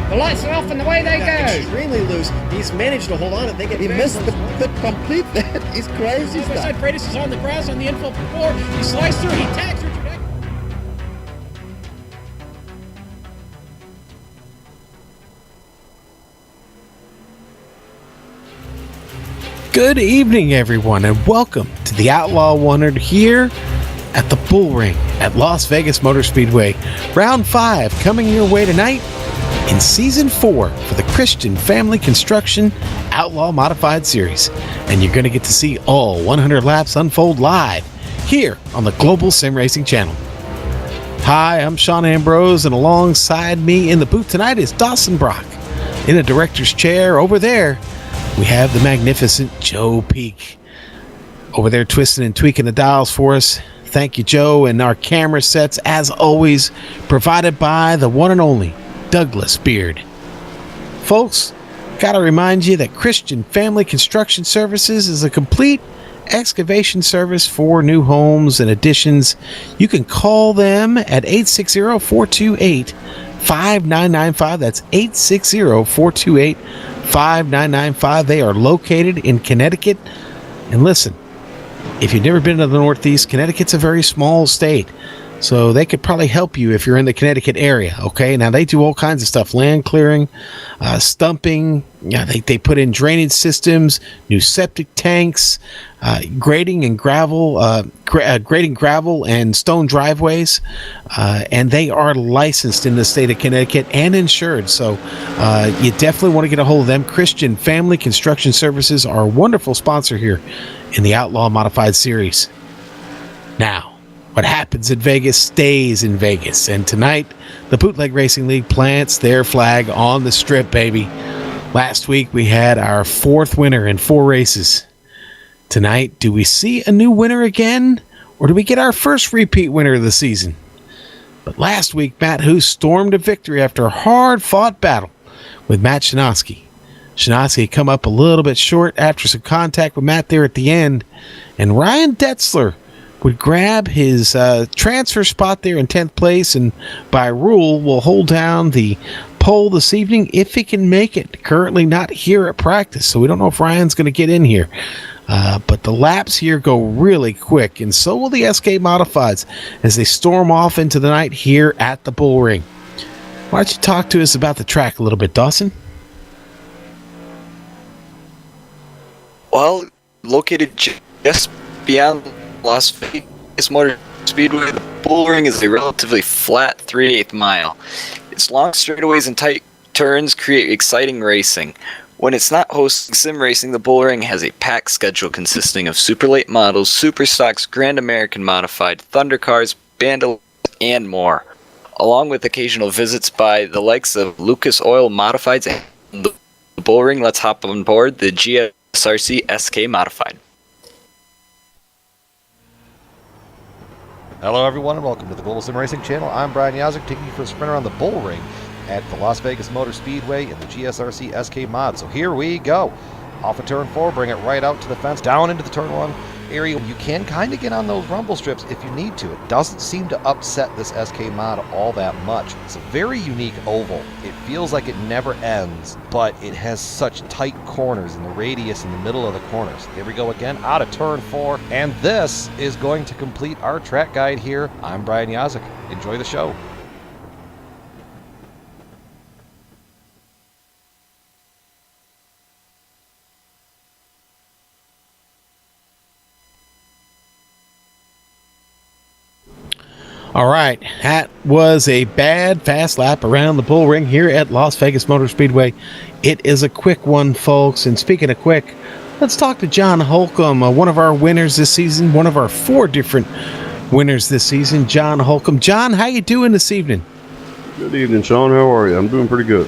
The lights are off and away they go. Extremely loose. He's managed to hold on. I think he missed the complete. That is crazy stuff. Side Freitas is on the grass on the infield floor. He slides through. He tags Richard Eck. Good evening, everyone, and welcome to the Outlaw 100 here at the Bullring at Las Vegas Motor Speedway. Round 5 coming your way tonight in Season 4 for the Christian Family Construction Outlaw Modified Series. And you're going to get to see all 100 laps unfold live here on the Global Sim Racing channel. Hi, I'm Sean Ambrose, and alongside me in the booth tonight is Dawson Brock. In a director's chair over there, we have the magnificent Joe Peak over there twisting and tweaking the dials for us. Thank you, Joe. And our camera sets, as always, provided by the one and only Douglas Beard. Folks, gotta remind you that Christian Family Construction Services is a complete excavation service for new homes and additions. You can call them at 860-428-5995. That's 860-428-5995. They are located in Connecticut. And listen, if you've never been to the Northeast, Connecticut's a very small state. so they could probably help you if you're in the Connecticut area. Okay, now they do all kinds of stuff: land clearing, stumping. Yeah, they put in drainage systems, new septic tanks, grading gravel and stone driveways, and they are licensed in the state of Connecticut and insured. So you definitely want to get a hold of them. Christian Family Construction Services are a wonderful sponsor here in the Outlaw Modified Series. Now, what happens in Vegas stays in Vegas, and tonight the Bootleg Racing League plants their flag on the strip, baby. Last week we had our 4th winner in 4 races. Tonight, do we see a new winner again, or do we get our first repeat winner of the season? But last week, Matt Hoos stormed a victory after a hard-fought battle with Matt Shinosky. Shinosky had come up a little bit short after some contact with Matt there at the end, and Ryan Detzler would grab his transfer spot there in 10th place, and by rule will hold down the pole this evening if he can make it. Currently not here at practice, so we don't know if Ryan's going to get in here. But the laps here go really quick, and so will the SK Modifieds as they storm off into the night here at the Bullring. Why don't you talk to us about the track a little bit, Dawson? Well, located just beyond Las Vegas Motor Speedway, the Bullring is a relatively flat 3/8 mile. Its long straightaways and tight turns create exciting racing. When it's not hosting SimRacing, the Bullring has a packed schedule consisting of super late models, super stocks, Grand American Modified, Thunder Cars, Bandoliers, and more, along with occasional visits by the likes of Lucas Oil Modifieds and the Bullring. Let's hop on board the GSRC SK Modified. Hello everyone and welcome to the Global Sim Racing channel. I'm Brian Yazek, taking you for a sprint around the Bullring at the Las Vegas Motor Speedway in the GSRC SK Mod. So here we go. Off of turn 4, bring it right out to the fence, down into the turn 1 area. You can kind of get on those rumble strips if you need to. It doesn't seem to upset this SK Mod all that much. It's a very unique oval. It feels like it never ends, but it has such tight corners and the radius in the middle of the corners. Here we go again, out of turn 4, and this is going to complete our track guide here. I'm Brian Yazek. Enjoy the show. All right, that was a bad fast lap around the Bullring here at Las Vegas Motor Speedway. It is a quick one, folks, and speaking of quick, let's talk to John Holcomb, one of our winners this season, one of our 4 different winners this season, John Holcomb. John, how you doing this evening? Good evening, Sean. How are you? I'm doing pretty good.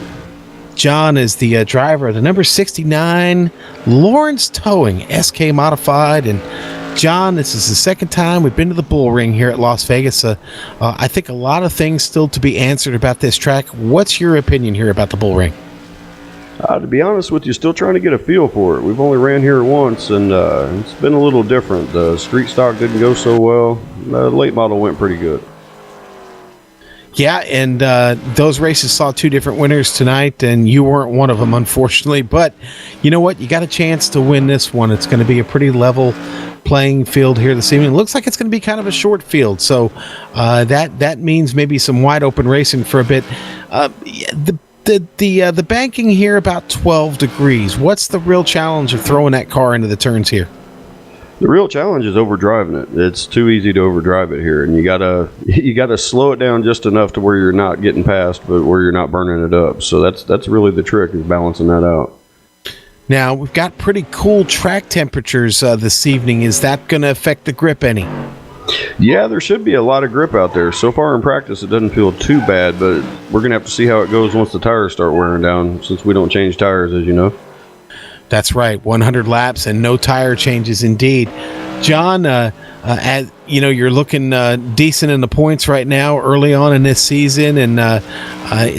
John is the driver of the number 69 Lawrence Towing SK Modified, and John, this is the second time we've been to the Bullring here at Las Vegas. I think a lot of things still to be answered about this track. What's your opinion here about the Bullring? To be honest with you, still trying to get a feel for it. We've only ran here once, and it's been a little different. The street stock didn't go so well. The late model went pretty good. Yeah, and those races saw 2 different winners tonight, and you weren't one of them, unfortunately. But you know what? You got a chance to win this one. It's going to be a pretty level playing field here this evening. It looks like it's going to be kind of a short field, so that means maybe some wide open racing for a bit. The banking here about 12 degrees. What's the real challenge of throwing that car into the turns here? The real challenge is overdriving it. It's too easy to overdrive it here, and you gotta slow it down just enough to where you're not getting past, but where you're not burning it up. So that's really the trick, is balancing that out. Now, we've got pretty cool track temperatures this evening. Is that going to affect the grip any? Yeah, there should be a lot of grip out there. So far in practice, it doesn't feel too bad, but we're going to have to see how it goes once the tires start wearing down, since we don't change tires, as you know. That's right, 100 laps and no tire changes indeed. John, as you know, you're looking decent in the points right now early on in this season, and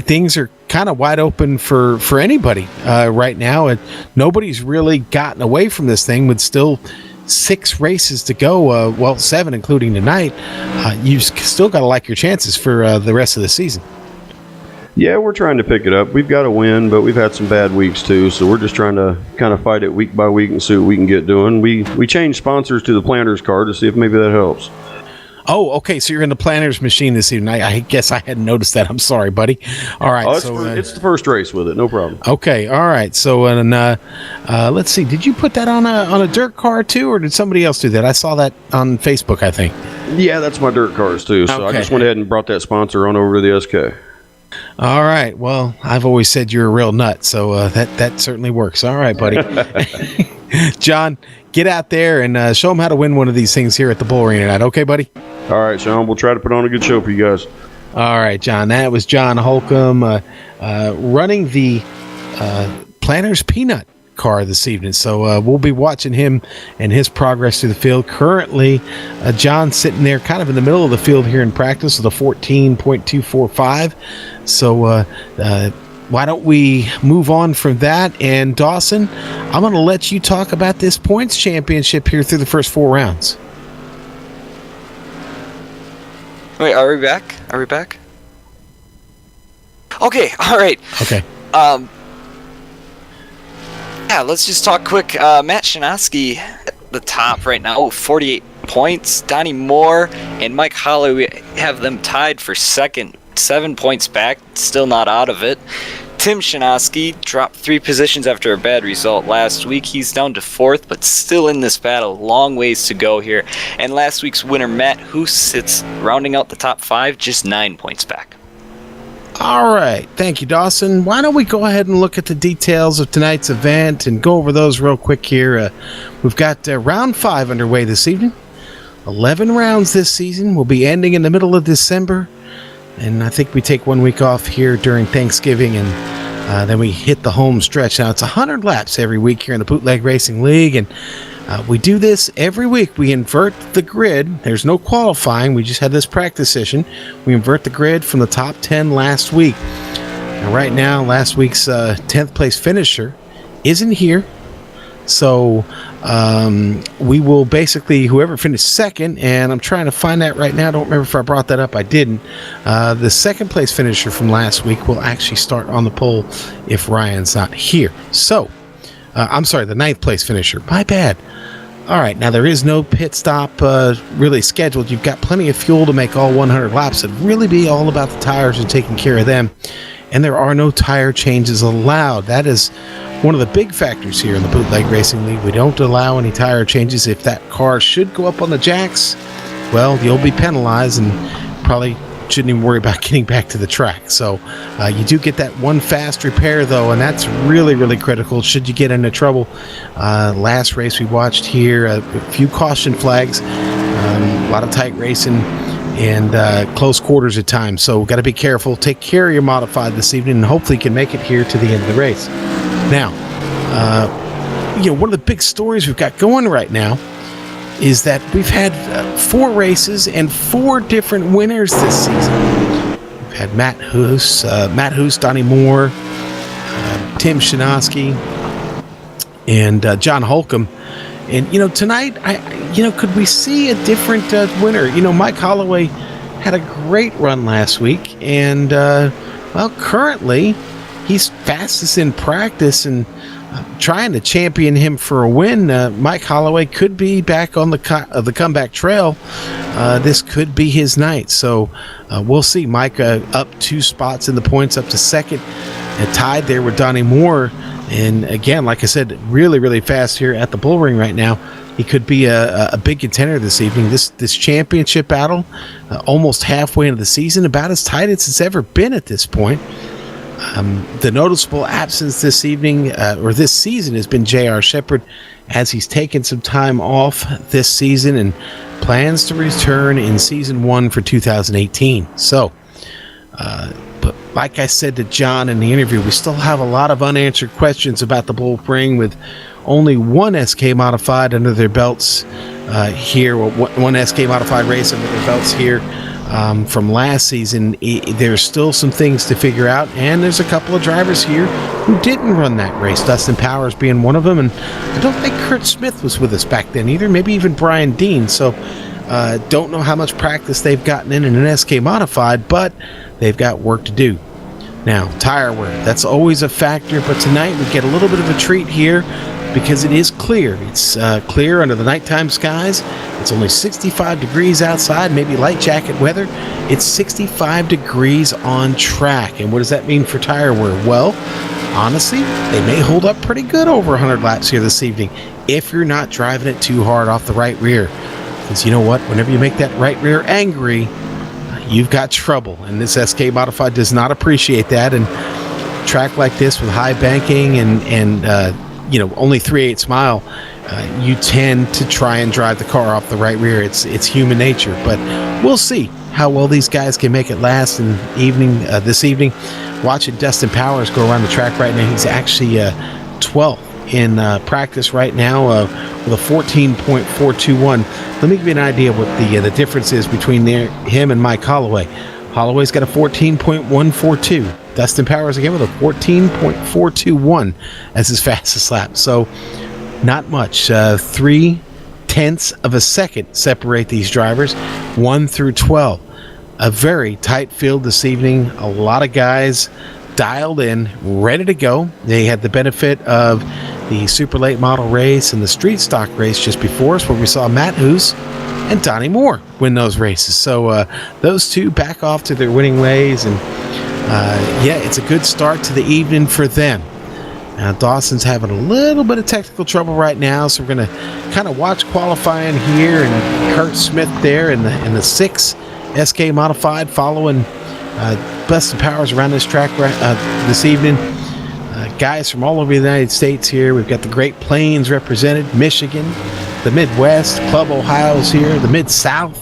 things are kind of wide open for anybody right now, and nobody's really gotten away from this thing with still 6 races to go, well, 7 including tonight. You've still got to like your chances for the rest of the season. Yeah, we're trying to pick it up. We've got to win, but we've had some bad weeks too, so we're just trying to kind of fight it week by week and see what we can get doing. We changed sponsors to the Planters card to see if maybe that helps. Oh, okay. So you're in the planner's machine this evening. I guess I hadn't noticed that. I'm sorry, buddy. All right. It's the first race with it. No problem. Okay. All right. So let's see. Did you put that on a dirt car too, or did somebody else do that? I saw that on Facebook, I think. Yeah, that's my dirt cars too. So I just went ahead and brought that sponsor on over to the SK. All right. Well, I've always said you're a real nut, so that certainly works. All right, buddy. John, get out there and show them how to win one of these things here at the Bullring tonight. Okay, buddy? All right, Sean. We'll try to put on a good show for you guys. All right, John. That was John Holcomb running the Planner's Peanut car this evening. So we'll be watching him and his progress through the field. Currently, John sitting there kind of in the middle of the field here in practice with a 14.245. So why don't we move on from that? And Dawson, I'm going to let you talk about this points championship here through the first 4 rounds. Wait, are we back? Okay, all right. Okay. Yeah, let's just talk quick. Matt Shinaski at the top right now, 48 points. Donnie Moore and Mike Holloway have them tied for second, 7 points back, still not out of it. Tim Shinaski dropped 3 positions after a bad result last week. He's down to 4th, but still in this battle. Long ways to go here. And last week's winner, Matt Hoos, sits rounding out the top 5, just 9 points back. All right. Thank you, Dawson. Why don't we go ahead and look at the details of tonight's event and go over those real quick here. We've got round 5 underway this evening. 11 rounds this season. We'll be ending in the middle of December. And I think we take 1 week off here during Thanksgiving, and then we hit the home stretch. Now, it's 100 laps every week here in the Bootleg Racing League, and we do this every week. We invert the grid. There's no qualifying. We just had this practice session. We invert the grid from the top 10 last week. Now, right now, last week's 10th place finisher isn't here. So we will basically, whoever finished second, and I'm trying to find that right now. I don't remember if I brought that up. I didn't. The second place finisher from last week will actually start on the pole if Ryan's not here. So, I'm sorry, the 9th place finisher. My bad. All right, now there is no pit stop really scheduled. You've got plenty of fuel to make all 100 laps. It'd really be all about the tires and taking care of them. And there are no tire changes allowed. That is one of the big factors here in the Bootleg Racing League. We don't allow any tire changes. If that car should go up on the jacks, well, you'll be penalized and probably shouldn't even worry about getting back to the track. So you do get that one fast repair, though, and that's really, really critical should you get into trouble. Last race we watched here, a few caution flags, a lot of tight racing, and close quarters at times. So we've got to be careful. Take care of your modified this evening, and hopefully you can make it here to the end of the race. Now, one of the big stories we've got going right now is that we've had 4 races and 4 different winners this season. We've had Matt Hoos, Donnie Moore, Tim Shinaski, and John Holcomb. And, tonight, could we see a different winner? Mike Holloway had a great run last week, and, currently he's fastest in practice, and trying to champion him for a win. Mike Holloway could be back on the comeback trail. This could be his night. So we'll see. Mike up 2 spots in the points, up to second, and tied there with Donnie Moore. And again, like I said, really, really fast here at the Bullring right now. He could be a big contender this evening. This championship battle, almost halfway into the season, about as tight as it's ever been at this point. The noticeable absence this evening, or this season, has been J.R. Shepard, as he's taken some time off this season and plans to return in Season 1 for 2018. So, but like I said to John in the interview, we still have a lot of unanswered questions about the Bullring, with only 1 SK Modified under their belts here, or 1 SK Modified race under their belts here. From last season. There's still some things to figure out, and there's a couple of drivers here who didn't run that race, Dustin Powers being one of them, and I don't think Kurt Smith was with us back then either, maybe even Brian Dean. So don't know how much practice they've gotten in an SK Modified, but they've got work to do. Now, tire wear, that's always a factor, but tonight we get a little bit of a treat here. because it is clear. It's clear under the nighttime skies. It's only 65 degrees outside, maybe light jacket weather. It's 65 degrees on track. And what does that mean for tire wear? Well, honestly, they may hold up pretty good over 100 laps here this evening if you're not driving it too hard off the right rear. Because you know what? Whenever you make that right rear angry, you've got trouble. And this SK Modified does not appreciate that. And track like this with high banking and only 3/8 mile, you tend to try and drive the car off the right rear. It's human nature. But we'll see how well these guys can make it last in this evening. Watching Dustin Powers go around the track right now. He's actually 12th in practice right now with a 14.421. Let me give you an idea of what the difference is between him and Mike Holloway. Holloway's got a 14.142. Dustin Powers again with a 14.421 as his fastest lap. So not much. 0.3 of a second separate these drivers, 1 through 12. A very tight field this evening. A lot of guys dialed in, ready to go. They had the benefit of the super late model race and the street stock race just before us, where we saw Matt Hoos and Donnie Moore win those races. So those two back off to their winning ways, and it's a good start to the evening for them. Now Dawson's having a little bit of technical trouble right now, so we're going to kind of watch qualifying here, and Kurt Smith there in the 6 SK Modified following Dustin Powers around this track this evening. Guys from all over the United States here. We've got the Great Plains represented, Michigan, the Midwest, Club Ohio's here, the Mid-South,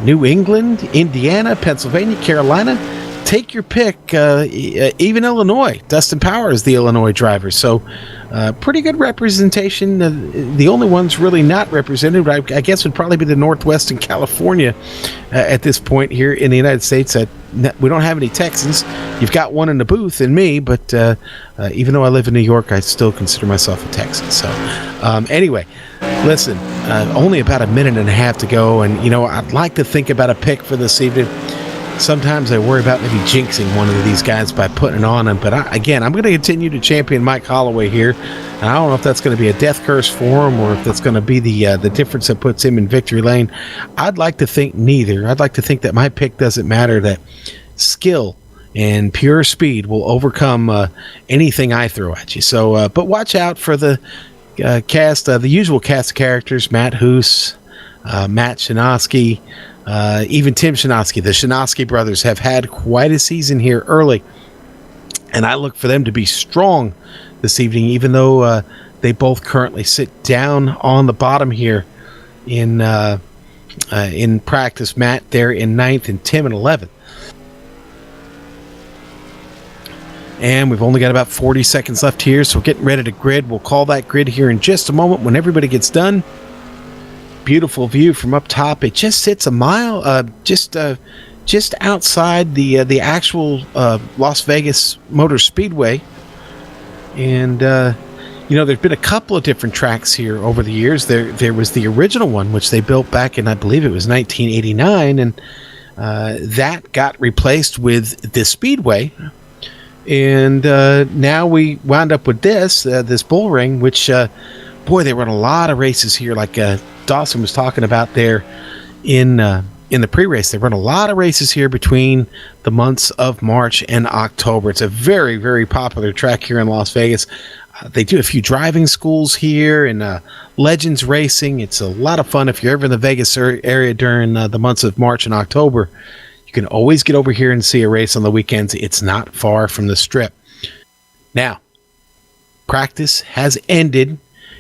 New England, Indiana, Pennsylvania, Carolina. Take your pick. Even Illinois. Dustin Powers, the Illinois driver. So pretty good representation. The only ones really not represented, I guess, would probably be the Northwest and California at this point here in the United States. We don't have any Texans. You've got one in the booth and me, but even though I live in New York, I still consider myself a Texan. So anyway, listen, only about a minute and a half to go, and I'd like to think about a pick for this evening. Sometimes I worry about maybe jinxing one of these guys by putting it on him. But I'm going to continue to champion Mike Holloway here. And I don't know if that's going to be a death curse for him, or if that's going to be the difference that puts him in victory lane. I'd like to think neither. I'd like to think that my pick doesn't matter, that skill and pure speed will overcome anything I throw at you. So, but watch out for the cast, the usual cast of characters: Matt Hoos, Matt Shinosky, even Tim Shinosky. The Shinosky brothers have had quite a season here early, and I look for them to be strong this evening, even though they both currently sit down on the bottom here in practice. Matt there in 9th and Tim in 11th. And we've only got about 40 seconds left here, so we're getting ready to grid. We'll call that grid here in just a moment when everybody gets done. Beautiful view from up top. It just sits a mile, just outside the actual Las Vegas Motor Speedway. And there's been a couple of different tracks here over the years. There was the original one, which they built back in, I believe it was 1989, and that got replaced with the Speedway. And now we wound up with this Bullring, which they run a lot of races here, like Dawson was talking about there in the pre-race. They run a lot of races here between the months of March and October. It's a very, very popular track here in Las Vegas. They do a few driving schools here and Legends racing. It's a lot of fun if you're ever in the Vegas area during the months of March and October. You can always get over here and see a race on the weekends. It's not far from the Strip. Now, practice has ended.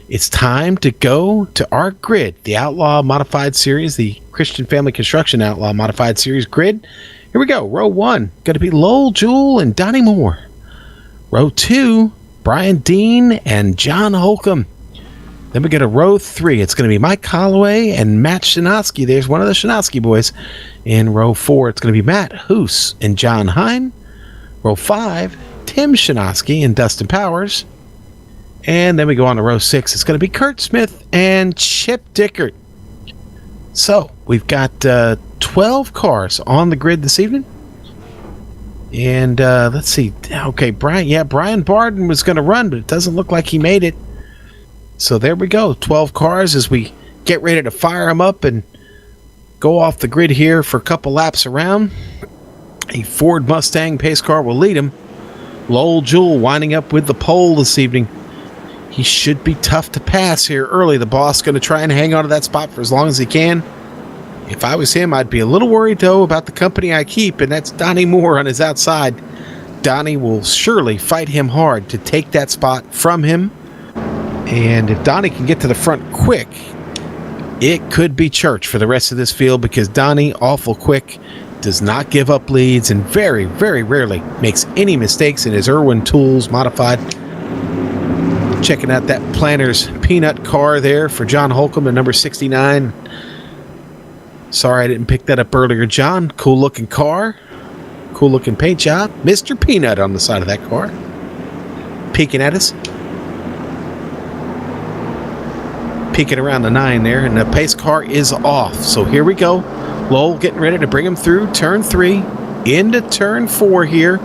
It's time to go to our grid, the Outlaw Modified Series, the Christian Family Construction Outlaw Modified Series grid. Here we go. Row 1, going to be Lowell Jewell and Donnie Moore. Row 2, Brian Dean and John Holcomb. Then we get a row 3. It's going to be Mike Holloway and Matt Shinosky. There's one of the Shinosky boys. In row 4, it's going to be Matt Hoos and John Hine. Row 5, Tim Shinosky and Dustin Powers. And then we go on to row 6. It's going to be Kurt Smith and Chip Dickert. So we've got 12 cars on the grid this evening. And let's see. Okay, Brian Barden was going to run, but it doesn't look like he made it. So there we go. 12 cars as we get ready to fire them up and go off the grid here for a couple laps around. A Ford Mustang pace car will lead him. Lowell Jewell winding up with the pole this evening. He should be tough to pass here early. The boss going to try and hang on to that spot for as long as he can. If I was him, I'd be a little worried, though, about the company I keep, and that's Donnie Moore on his outside. Donnie will surely fight him hard to take that spot from him. And if Donnie can get to the front quick, it could be church for the rest of this field, because Donnie, awful quick, does not give up leads and very, very rarely makes any mistakes in his Irwin Tools modified. Checking out that Planter's Peanut car there for John Holcomb, the number 69. Sorry I didn't pick that up earlier, John. Cool looking car. Cool looking paint job. Mr. Peanut on the side of that car. Peeking at us. Peeking around the 9 there, and the pace car is off. So here we go. Lowell getting ready to bring him through turn 3 into turn 4 here.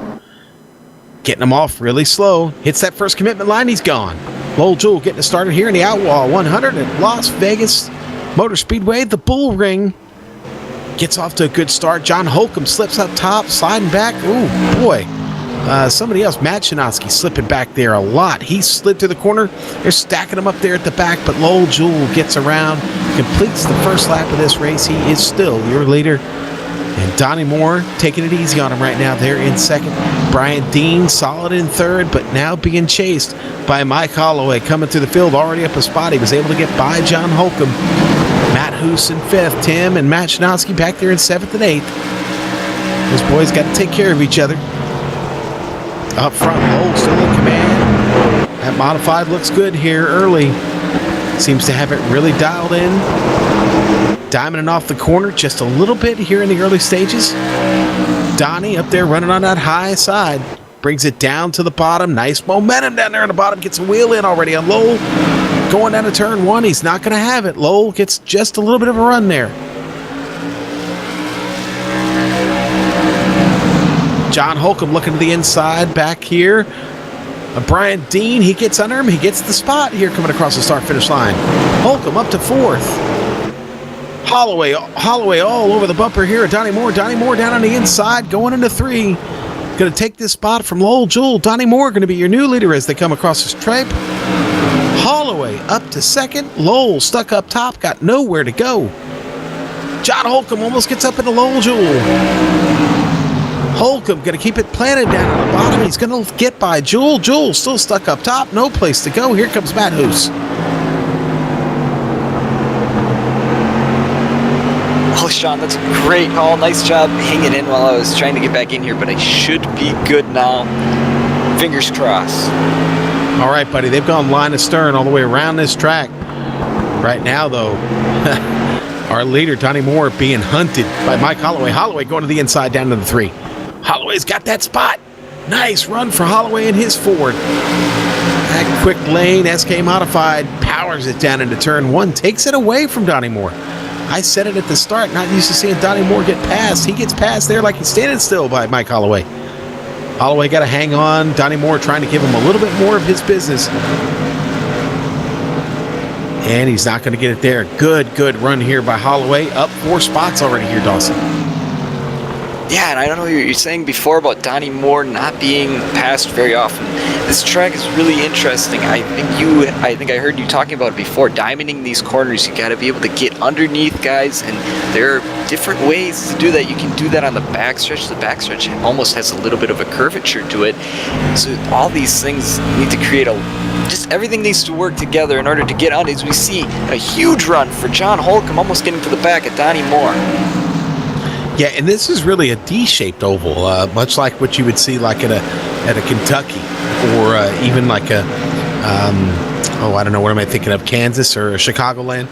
Getting him off really slow. Hits that first commitment line, he's gone. Lowell Jewell getting it started here in the Outlaw 100 at Las Vegas Motor Speedway. The Bullring gets off to a good start. John Holcomb slips up top, sliding back. Ooh, boy. Somebody else, Matt Chinaski, slipping back there a lot. He slid to the corner. They're stacking him up there at the back, but Lowell Jewell gets around, completes the first lap of this race. He is still your leader. And Donnie Moore taking it easy on him right now. They're in second. Brian Dean solid in third, but now being chased by Mike Holloway coming through the field, already up a spot. He was able to get by John Holcomb. Matt Hoos in fifth. Tim and Matt Chinaski back there in seventh and eighth. Those boys got to take care of each other. Up front, Lowell still in command. That modified looks good here early. Seems to have it really dialed in. Diamonding off the corner just a little bit here in the early stages. Donnie up there running on that high side. Brings it down to the bottom. Nice momentum down there on the bottom. Gets a wheel in already on Lowell. Going down to turn 1. He's not going to have it. Lowell gets just a little bit of a run there. John Holcomb looking to the inside back here. Brian Dean, he gets under him. He gets the spot here coming across the start-finish line. Holcomb up to fourth. Holloway all over the bumper here. Donnie Moore down on the inside, going into 3. Going to take this spot from Lowell Jewell. Donnie Moore going to be your new leader as they come across the stripe. Holloway up to second. Lowell stuck up top, got nowhere to go. John Holcomb almost gets up into Lowell Jewell. Holcomb going to keep it planted down on the bottom. He's going to get by Jewell. Jewell still stuck up top. No place to go. Here comes Matt Hoos. Oh, Sean, that's a great call. Nice job hanging in while I was trying to get back in here, but I should be good now. Fingers crossed. All right, buddy. They've gone line of stern all the way around this track. Right now, though, our leader, Donnie Moore, being hunted by Mike Holloway. Holloway going to the inside down to the 3. Holloway's got that spot. Nice run for Holloway in his Ford. That quick lane, SK Modified, powers it down into turn 1, takes it away from Donnie Moore. I said it at the start, not used to seeing Donnie Moore get passed. He gets passed there like he's standing still by Mike Holloway. Holloway got to hang on. Donnie Moore trying to give him a little bit more of his business. And he's not going to get it there. Good run here by Holloway. Up 4 spots already here, Dawson. Yeah, and I don't know what you're saying before about Donnie Moore not being passed very often. This track is really interesting. I think I heard you talking about it before. Diamonding these corners, you got to be able to get underneath guys, and there are different ways to do that. You can do that on the backstretch. The backstretch almost has a little bit of a curvature to it. So all these things need to create just everything needs to work together in order to get on. As we see a huge run for John Holcomb, almost getting to the back of Donnie Moore. Yeah, and this is really a D-shaped oval, much like what you would see like at a Kentucky, or even like a I don't know, what am I thinking of, Kansas or Chicagoland,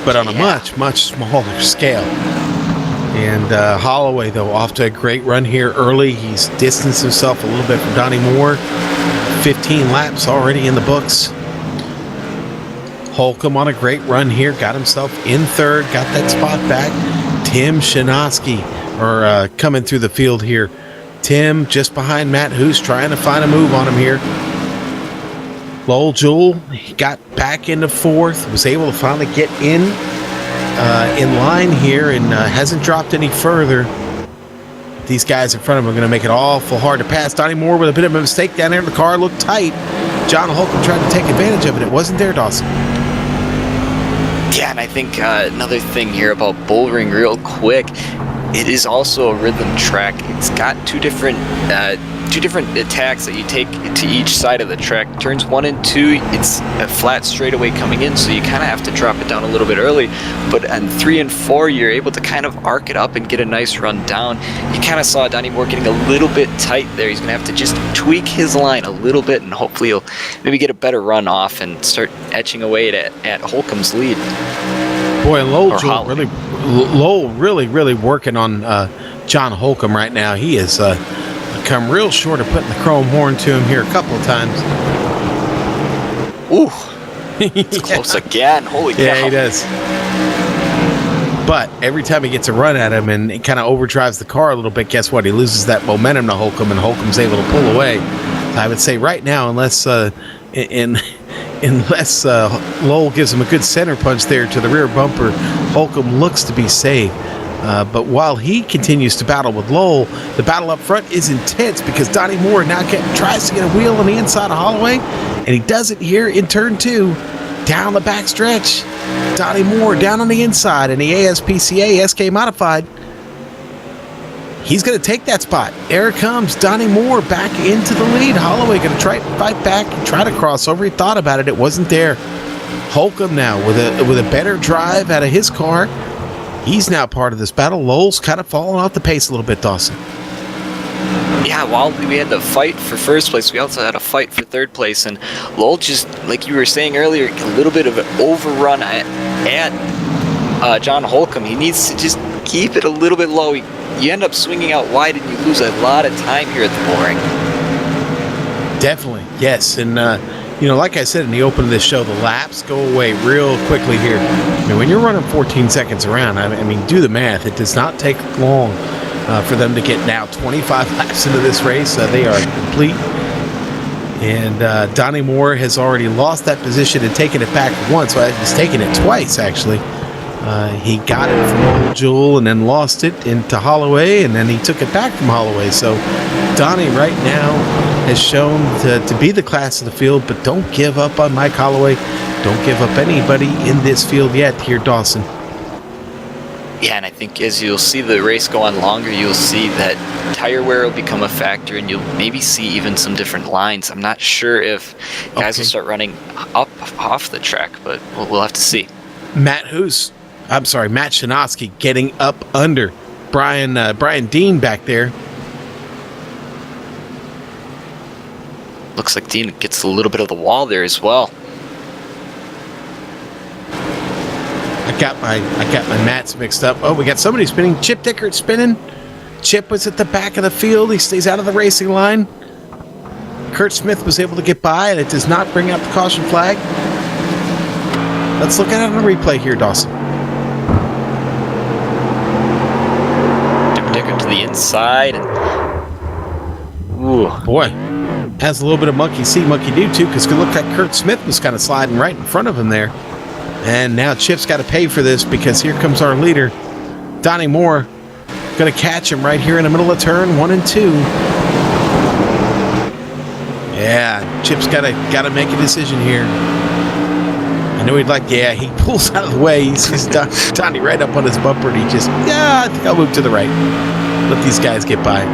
but on a much smaller scale. And Holloway, though, off to a great run here early. He's distanced himself a little bit from Donnie Moore. 15 laps already in the books. Holcomb on a great run here, got himself in third, got that spot back. Tim Chinaski coming through the field here. Tim just behind Matt Hoos, trying to find a move on him here. Lowell Jewell, he got back into fourth, was able to finally get in line here, and hasn't dropped any further. These guys in front of him are going to make it awful hard to pass. Donnie Moore with a bit of a mistake down there. The car looked tight. John Holcomb tried to take advantage of it. It wasn't there, Dawson. Yeah, and I think another thing here about Bullring real quick, it is also a rhythm track. It's got two different attacks that you take to each side of the track. Turns 1 and 2, it's a flat straightaway coming in, so you kind of have to drop it down a little bit early. But on 3 and 4, you're able to kind of arc it up and get a nice run down. You kind of saw Donnie Moore getting a little bit tight there. He's going to have to just tweak his line a little bit, and hopefully he'll maybe get a better run off and start etching away at Holcomb's lead. Boy, Lowell really working on John Holcomb right now. He has come real short of putting the chrome horn to him here a couple of times. Ooh, it's close again. Holy cow. Yeah, he does. But every time he gets a run at him and it kind of overdrives the car a little bit, guess what? He loses that momentum to Holcomb, and Holcomb's able to pull away. I would say right now, unless Lowell gives him a good center punch there to the rear bumper, Holcomb looks to be safe. But while he continues to battle with Lowell, the battle up front is intense because Donnie Moore now tries to get a wheel on the inside of Holloway, and he does it here in turn 2. Down the back stretch, Donnie Moore down on the inside in the ASPCA SK Modified. He's going to take that spot. There comes Donnie Moore back into the lead. Holloway going to try to fight back and try to cross over. He thought about it. It wasn't there. Holcomb now with a better drive out of his car. He's now part of this battle. Lowell's kind of falling off the pace a little bit, Dawson. Yeah, while we had to fight for first place, we also had to fight for third place. And Lowell just, like you were saying earlier, a little bit of an overrun at John Holcomb. He needs to just keep it a little bit low. You end up swinging out wide, and you lose a lot of time here at the Bullring. Definitely, yes. And, like I said in the open of this show, the laps go away real quickly here. When you're running 14 seconds around, I mean, do the math. It does not take long for them to get now 25 laps into this race. They are complete. And Donnie Moore has already lost that position and taken it back once. So he's taken it twice, actually. He got it from Lowell Jewell and then lost it into Holloway, and then he took it back from Holloway. So Donnie right now has shown to be the class of the field, but don't give up on Mike Holloway. Don't give up anybody in this field yet here, Dawson. Yeah, and I think as you'll see the race go on longer, you'll see that tire wear will become a factor, and you'll maybe see even some different lines. I'm not sure if guys will start running up off the track, but we'll have to see. Matt Shanoski getting up under Brian Dean back there. Looks like Dean gets a little bit of the wall there as well. I got my mats mixed up. Oh, we got somebody spinning. Chip Dickert spinning. Chip was at the back of the field. He stays out of the racing line. Kurt Smith was able to get by, and it does not bring out the caution flag. Let's look at it on a replay here, Dawson. Chip Dickert to the inside. Ooh. Boy, has a little bit of monkey see, monkey do, too, because it looked like Kurt Smith was kind of sliding right in front of him there. And now Chip's got to pay for this because here comes our leader, Donnie Moore. Going to catch him right here in the middle of turn 1 and 2. Yeah, Chip's got to make a decision here. I know he'd he pulls out of the way. He sees Donnie right up on his bumper, and he just, I think I'll move to the right. Let these guys get by.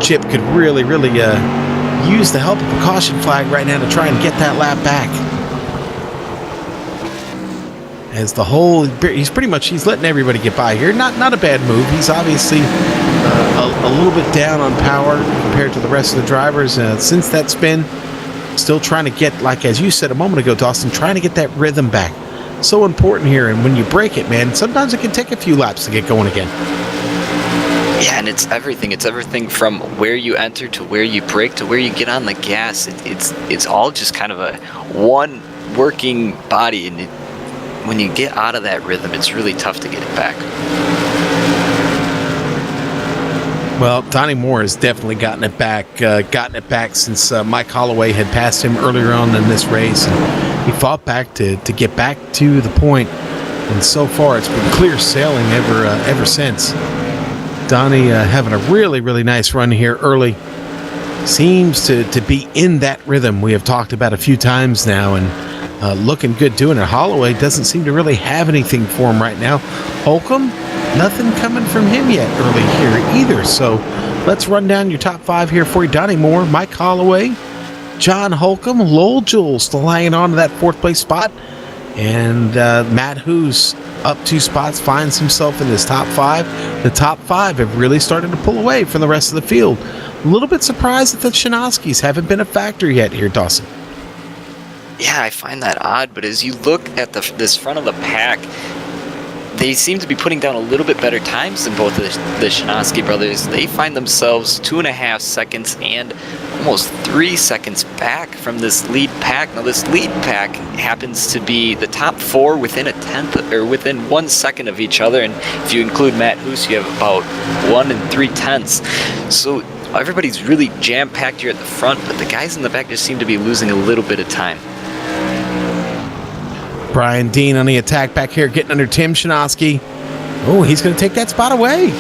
Chip could really use the help of a caution flag right now to try and get that lap back. As he's letting everybody get by here. Not a bad move. He's obviously a little bit down on power compared to the rest of the drivers since that spin. Still trying to get, like as you said a moment ago, Dawson, trying to get that rhythm back. So important here, and when you break it, man, sometimes it can take a few laps to get going again. Yeah, and it's everything. It's everything from where you enter to where you brake to where you get on the gas. It's all just kind of a one working body, and when you get out of that rhythm, it's really tough to get it back. Well, Donnie Moore has definitely gotten it back since Mike Holloway had passed him earlier on in this race. And he fought back to get back to the point, and so far it's been clear sailing ever since. Donnie having a really, really nice run here early. Seems to be in that rhythm we have talked about a few times now, and looking good doing it. Holloway doesn't seem to really have anything for him right now. Holcomb, nothing coming from him yet early here either. So let's run down your top 5 here for you. Donnie Moore, Mike Holloway, John Holcomb, Lowell Jules still hanging on to that 4th place spot. And Matt Hoos up 2 spots, finds himself in this top 5. The top 5 have really started to pull away from the rest of the field. A little bit surprised that the Shinoskis haven't been a factor yet here, Dawson. Yeah, I find that odd, but as you look at this front of the pack, they seem to be putting down a little bit better times than both of the Shinosky brothers. They find themselves 2.5 seconds and almost 3 seconds back from this lead pack. Now, this lead pack happens to be the top 4 within a tenth, or within 1 second of each other, and if you include Matt Hoos, you have about 1 3/10. So everybody's really jam-packed here at the front, but the guys in the back just seem to be losing a little bit of time. Brian Dean on the attack back here, getting under Tim Shinosky. Oh, he's going to take that spot away.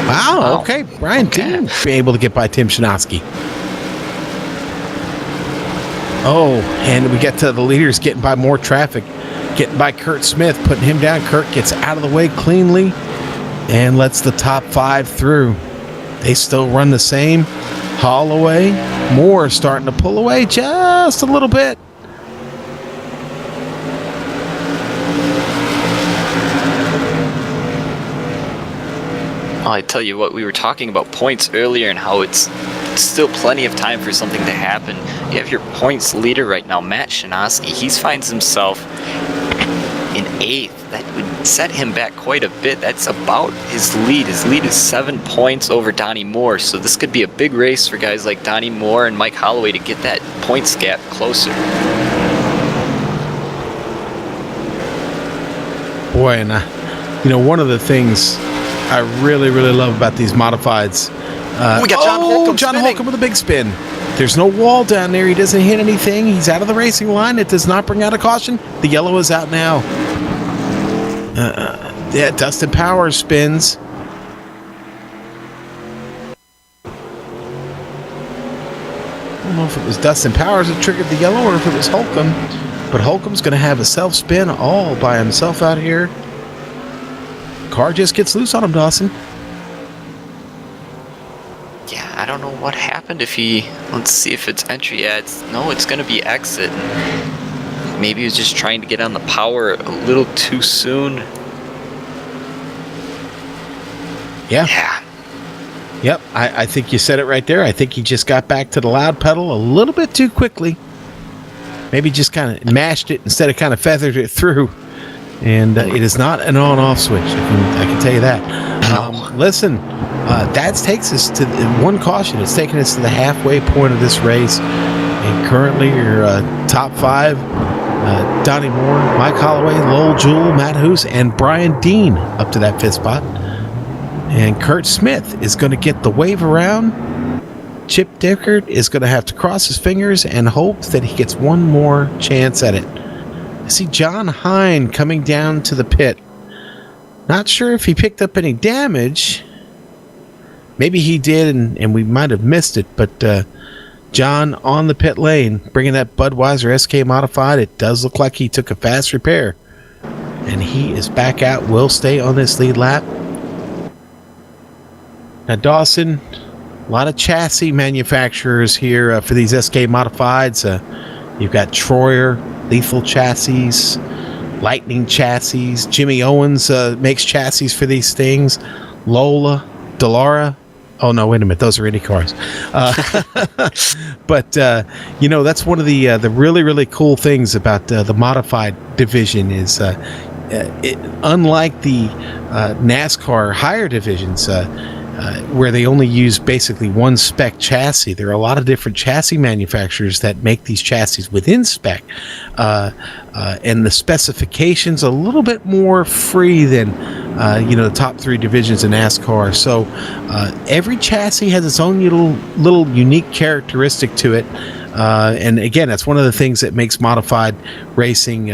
Wow, okay. Brian Dean be able to get by Tim Shinosky. Oh, and we get to the leaders getting by more traffic. Getting by Kurt Smith, putting him down. Kurt gets out of the way cleanly and lets the top 5 through. They still run the same. Holloway, Moore starting to pull away just a little bit. I tell you what, we were talking about points earlier and how it's still plenty of time for something to happen. You have your points leader right now, Matt Shinosky. He finds himself in 8th. That would set him back quite a bit. That's about his lead. His lead is 7 points over Donnie Moore. So this could be a big race for guys like Donnie Moore and Mike Holloway to get that points gap closer. Boy, and one of the things I really, really love about these modifieds. We got John Holcomb. John Holcomb with a big spin. There's no wall down there. He doesn't hit anything. He's out of the racing line. It does not bring out a caution. The yellow is out now. Yeah, Dustin Powers spins. I don't know if it was Dustin Powers that triggered the yellow or if it was Holcomb. But Holcomb's going to have a self-spin all by himself out here. Car just gets loose on him, Dawson. Yeah, I don't know what happened if he... Let's see if it's entry. Yeah, it's going to be exit. Maybe he was just trying to get on the power a little too soon. Yeah. Yep, I think you said it right there. I think he just got back to the loud pedal a little bit too quickly. Maybe just kind of mashed it instead of kind of feathered it through. And it is not an on-off switch. I can tell you that. Listen, that takes us to one caution. It's taking us to the halfway point of this race. And currently, your top 5, Donnie Moore, Mike Holloway, Lowell Jewell, Matt Hoos, and Brian Dean up to that 5th spot. And Kurt Smith is going to get the wave around. Chip Dickert is going to have to cross his fingers and hope that he gets one more chance at it. I see John Hine coming down to the pit. Not sure if he picked up any damage. Maybe he did, and we might have missed it. But John on the pit lane, bringing that Budweiser SK Modified. It does look like he took a fast repair. And he is back out. Will stay on this lead lap. Now, Dawson, a lot of chassis manufacturers here for these SK Modifieds. You've got Troyer, Lethal Chassis, Lightning Chassis. Jimmy Owens makes chassis for these things. Lola, Delara. Oh, no, wait a minute. Those are Indy cars. But, that's one of the really, really cool things about the modified division is unlike the NASCAR higher divisions, where they only use basically one spec chassis. There are a lot of different chassis manufacturers that make these chassis within spec, and the specifications a little bit more free than the top three divisions in NASCAR. So every chassis has its own little unique characteristic to it, and again, that's one of the things that makes modified racing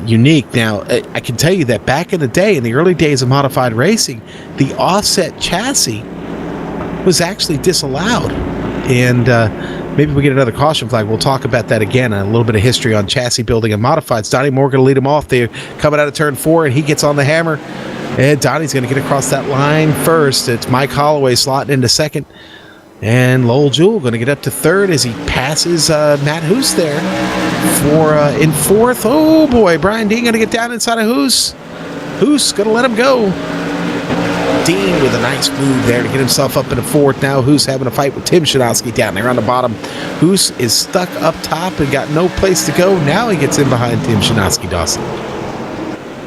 unique. Now, I can tell you that back in the day, in the early days of modified racing, the offset chassis was actually disallowed. And maybe we get another caution flag. We'll talk about that again. A little bit of history on chassis building and modifieds. Donnie Moore going to lead him off there, coming out of turn 4, and he gets on the hammer. And Donnie's going to get across that line first. It's Mike Holloway slotting into second. And Lowell Jewell going to get up to third as he passes Matt Hoos there for in fourth. Oh boy, Brian Dean going to get down inside of Hoos. Hoos going to let him go. Dean with a nice move there to get himself up into fourth. Now Hoos having a fight with Tim Shinowski down there on the bottom. Hoos is stuck up top and got no place to go. Now he gets in behind Tim Shinowski, Dawson.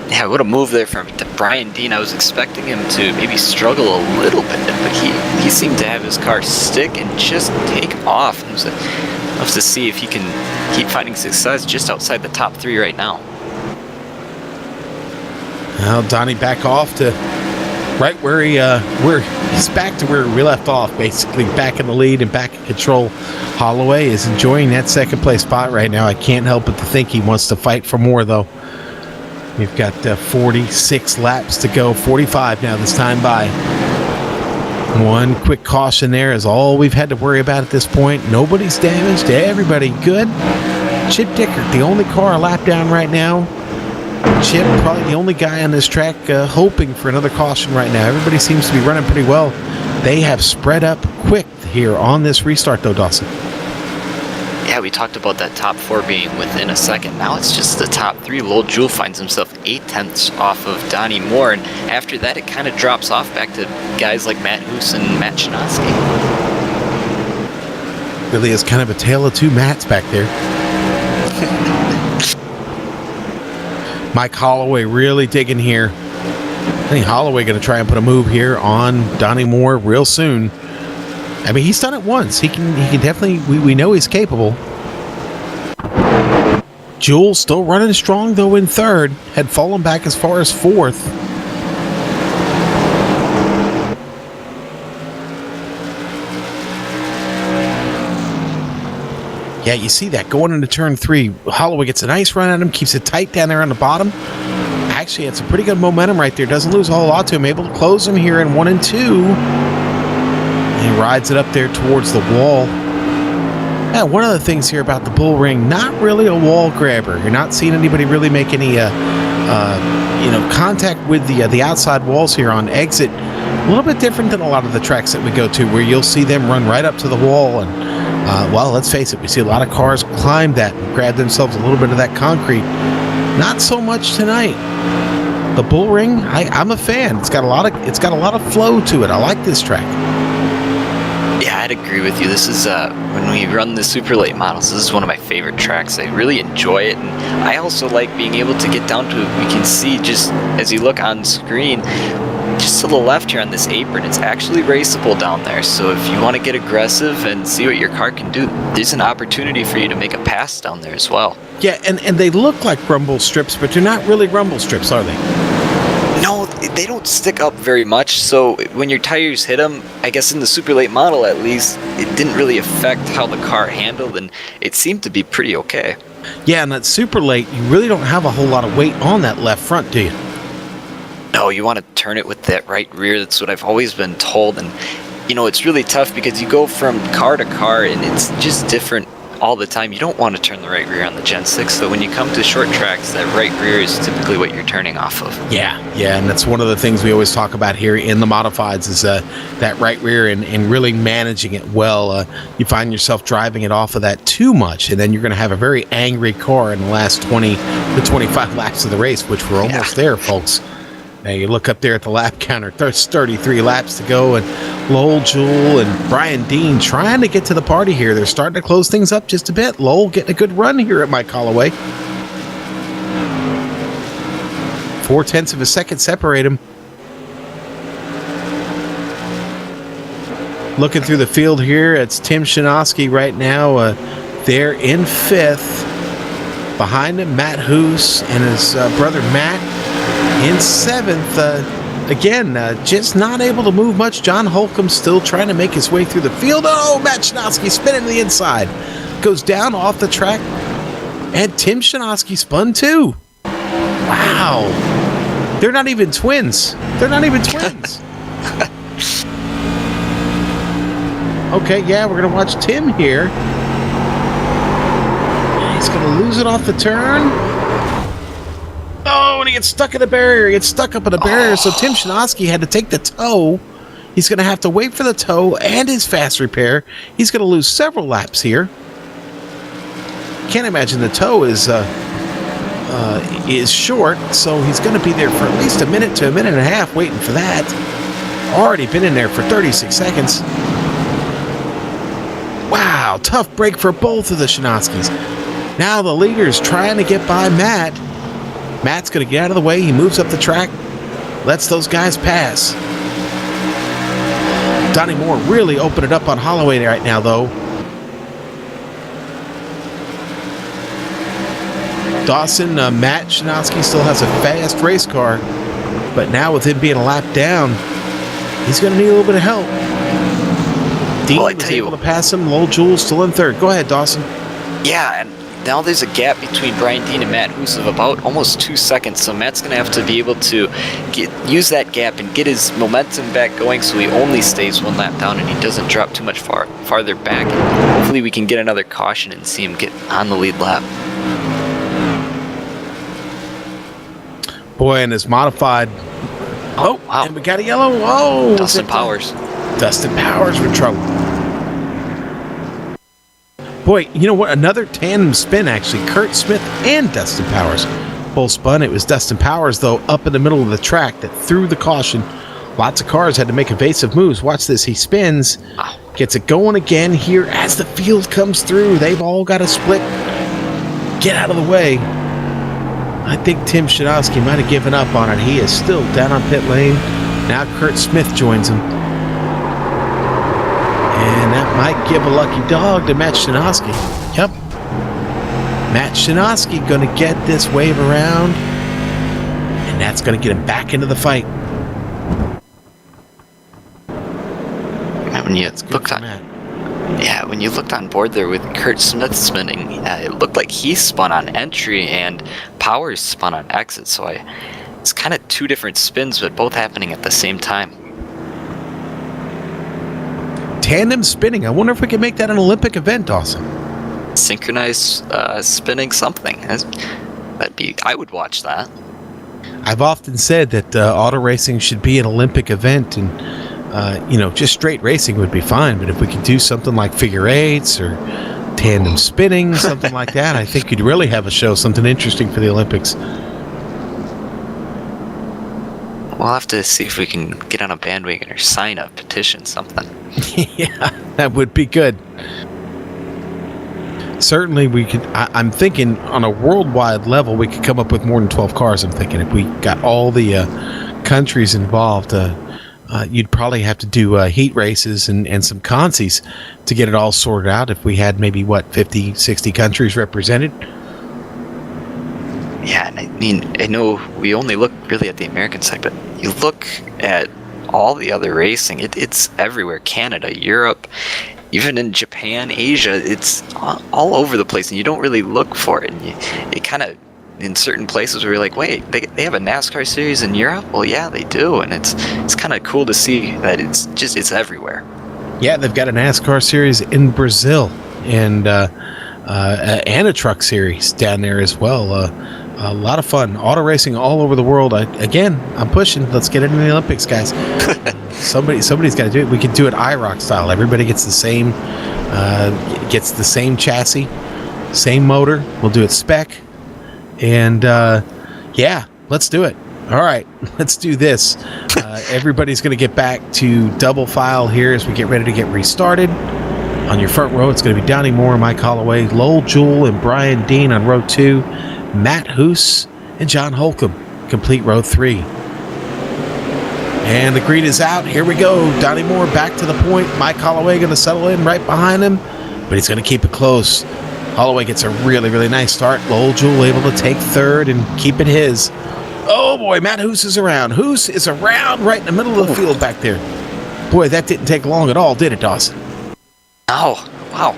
Yeah, what a move there from Brian Dean. I was expecting him to maybe struggle a little bit, but he seemed to have his car stick and just take off. We'll have to see if he can keep finding success just outside the top 3 right now. Now Donnie back off to right where he's back to where we left off, basically back in the lead and back in control. Holloway is enjoying that second place spot right now. I can't help but to think he wants to fight for more, though. We've got 46 laps to go, 45 now this time by. One quick caution there is all we've had to worry about at this point. Nobody's damaged, everybody good. Chip Dickert, the only car a lap down right now. Chip, probably the only guy on this track hoping for another caution right now. Everybody seems to be running pretty well. They have spread up quick here on this restart, though, Dawson. Yeah, we talked about that top 4 being within a second. Now it's just the top 3. Lowell Jewell finds himself 8/10 off of Donnie Moore, and after that it kind of drops off back to guys like Matt Hoos and Matt Shinowski. Really is kind of a tale of two Matts back there. Mike Holloway really digging here. I think Holloway going to try and put a move here on Donnie Moore real soon. I mean, he's done it once. He can definitely, we know he's capable. Jewell still running strong, though, in third. Had fallen back as far as fourth. Yeah, you see that going into turn 3. Holloway gets a nice run at him, keeps it tight down there on the bottom. Actually, had some pretty good momentum right there. Doesn't lose a whole lot to him. Able to close him here in 1 and 2. He rides it up there towards the wall. Yeah, one of the things here about the Bullring, not really a wall grabber. You're not seeing anybody really make any, contact with the outside walls here on exit. A little bit different than a lot of the tracks that we go to, where you'll see them run right up to the wall. And well, let's face it, we see a lot of cars climb that and grab themselves a little bit of that concrete. Not so much tonight. The Bullring, I'm a fan. It's got a lot of flow to it. I like this track. Yeah, I'd agree with you. This is, when we run the super late models, this is one of my favorite tracks. I really enjoy it, and I also like being able to get down to it. We can see, just as you look on screen, just to the left here on this apron, it's actually raceable down there. So if you want to get aggressive and see what your car can do, there's an opportunity for you to make a pass down there as well. Yeah, and they look like rumble strips, but they're not really rumble strips, are they? No, they don't stick up very much, so when your tires hit them, I guess in the super late model at least, it didn't really affect how the car handled, and it seemed to be pretty okay. Yeah, and that super late, you really don't have a whole lot of weight on that left front, do you? No, you want to turn it with that right rear. That's what I've always been told, and it's really tough because you go from car to car, and it's just different all the time. You don't want to turn the right rear on the Gen 6, so when you come to short tracks, that right rear is typically what you're turning off of. Yeah, and that's one of the things we always talk about here in the modifieds is that right rear and really managing it well. You find yourself driving it off of that too much, and then you're going to have a very angry car in the last 20 to 25 laps of the race, which we're almost there, folks. Now you look up there at the lap counter, there's 33 laps to go, and Lowell Jewell and Brian Dean trying to get to the party here. They're starting to close things up just a bit. Lowell getting a good run here at Mike Holloway. 0.4 of a second separate him. Looking through the field here, it's Tim Szymanski right now. They're in 5th. Behind him, Matt Hoos and his brother Matt in 7th. Again, just not able to move much. John Holcomb still trying to make his way through the field. Oh, Matt Szymanski spinning to the inside. Goes down off the track. And Tim Szymanski spun too. Wow. They're not even twins. Okay, yeah, we're going to watch Tim here. He's going to lose it off the turn. Oh, and he gets stuck in the barrier. He gets stuck up in the barrier, so Tim Szymanski had to take the tow. He's going to have to wait for the tow and his fast repair. He's going to lose several laps here. Can't imagine the tow is short, so he's going to be there for at least a minute to a minute and a half waiting for that. Already been in there for 36 seconds. Wow, tough break for both of the Szymanskis. Now the leader's trying to get by Matt. Matt's going to get out of the way. He moves up the track, lets those guys pass. Donnie Moore really opened it up on Holloway right now, though. Dawson, Matt Szymanski still has a fast race car, but now with him being a lap down, he's going to need a little bit of help. Dean was able to pass him. Lowell Jules still in 3rd. Go ahead, Dawson. Yeah, and now there's a gap between Brian Dean and Matt Hoos of about almost 2 seconds, so Matt's going to have to be able to use that gap and get his momentum back going so he only stays 1 lap down and he doesn't drop too much farther back. Hopefully we can get another caution and see him get on the lead lap. Boy, and his modified... Oh, wow. And we got a yellow. Whoa! Dustin Powers. Dustin Powers with trouble. Boy, you know what? Another tandem spin, actually. Kurt Smith and Dustin Powers both spun. It was Dustin Powers, though, up in the middle of the track that threw the caution. Lots of cars had to make evasive moves. Watch this. He spins, gets it going again here as the field comes through. They've all got a split. Get out of the way. I think Tim Szymanski might have given up on it. He is still down on pit lane. Now Kurt Smith joins him. And that might give a lucky dog to Matt Szymanski. Yep. Matt Szymanski going to get this wave around. And that's going to get him back into the fight. When you looked on, when you looked on board there with Kurt Smith spinning, it looked like he spun on entry and Powers spun on exit. So it's kind of 2 different spins, but both happening at the same time. Tandem spinning. I wonder if we can make that an Olympic event, Dawson. Synchronized spinning something. I would watch that. I've often said that auto racing should be an Olympic event, and just straight racing would be fine. But if we could do something like figure eights or tandem spinning, something like that, I think you'd really have a show, something interesting for the Olympics. We'll have to see if we can get on a bandwagon or sign a petition, something. Yeah, that would be good. Certainly we could. I'm thinking on a worldwide level, we could come up with more than 12 cars. I'm thinking if we got all the countries involved, you'd probably have to do heat races and some consies to get it all sorted out. If we had maybe, 50, 60 countries represented? Yeah, and I mean, I know we only look really at the American side, but you look at all the other racing, it's everywhere. Canada, Europe, even in Japan, Asia, it's all over the place, and you don't really look for it. And it kind of, in certain places where you're like, wait, they have a NASCAR series in Europe? Well, yeah, they do, and it's kind of cool to see that it's everywhere. Yeah, they've got a NASCAR series in Brazil, and a truck series down there as well. A lot of fun. Auto racing all over the world. I'm pushing. Let's get into the Olympics, guys. Somebody's got to do it. We could do it IROC style. Everybody gets the same chassis, same motor. We'll do it spec. And let's do it. All right, let's do this. Everybody's going to get back to double file here as we get ready to get restarted. On your front row, it's going to be Donnie Moore, Mike Holloway, Lowell Jewell, and Brian Dean on row 2. Matt Hoos and John Holcomb complete row 3. And the green is out. Here we go. Donnie Moore back to the point. Mike Holloway going to settle in right behind him, but he's going to keep it close. Holloway gets a really, really nice start. Lowell Jewell able to take third and keep it his. Oh, boy, Matt Hoos is around. Hoos is around right in the middle of the field back there. Boy, that didn't take long at all, did it, Dawson? Oh, wow.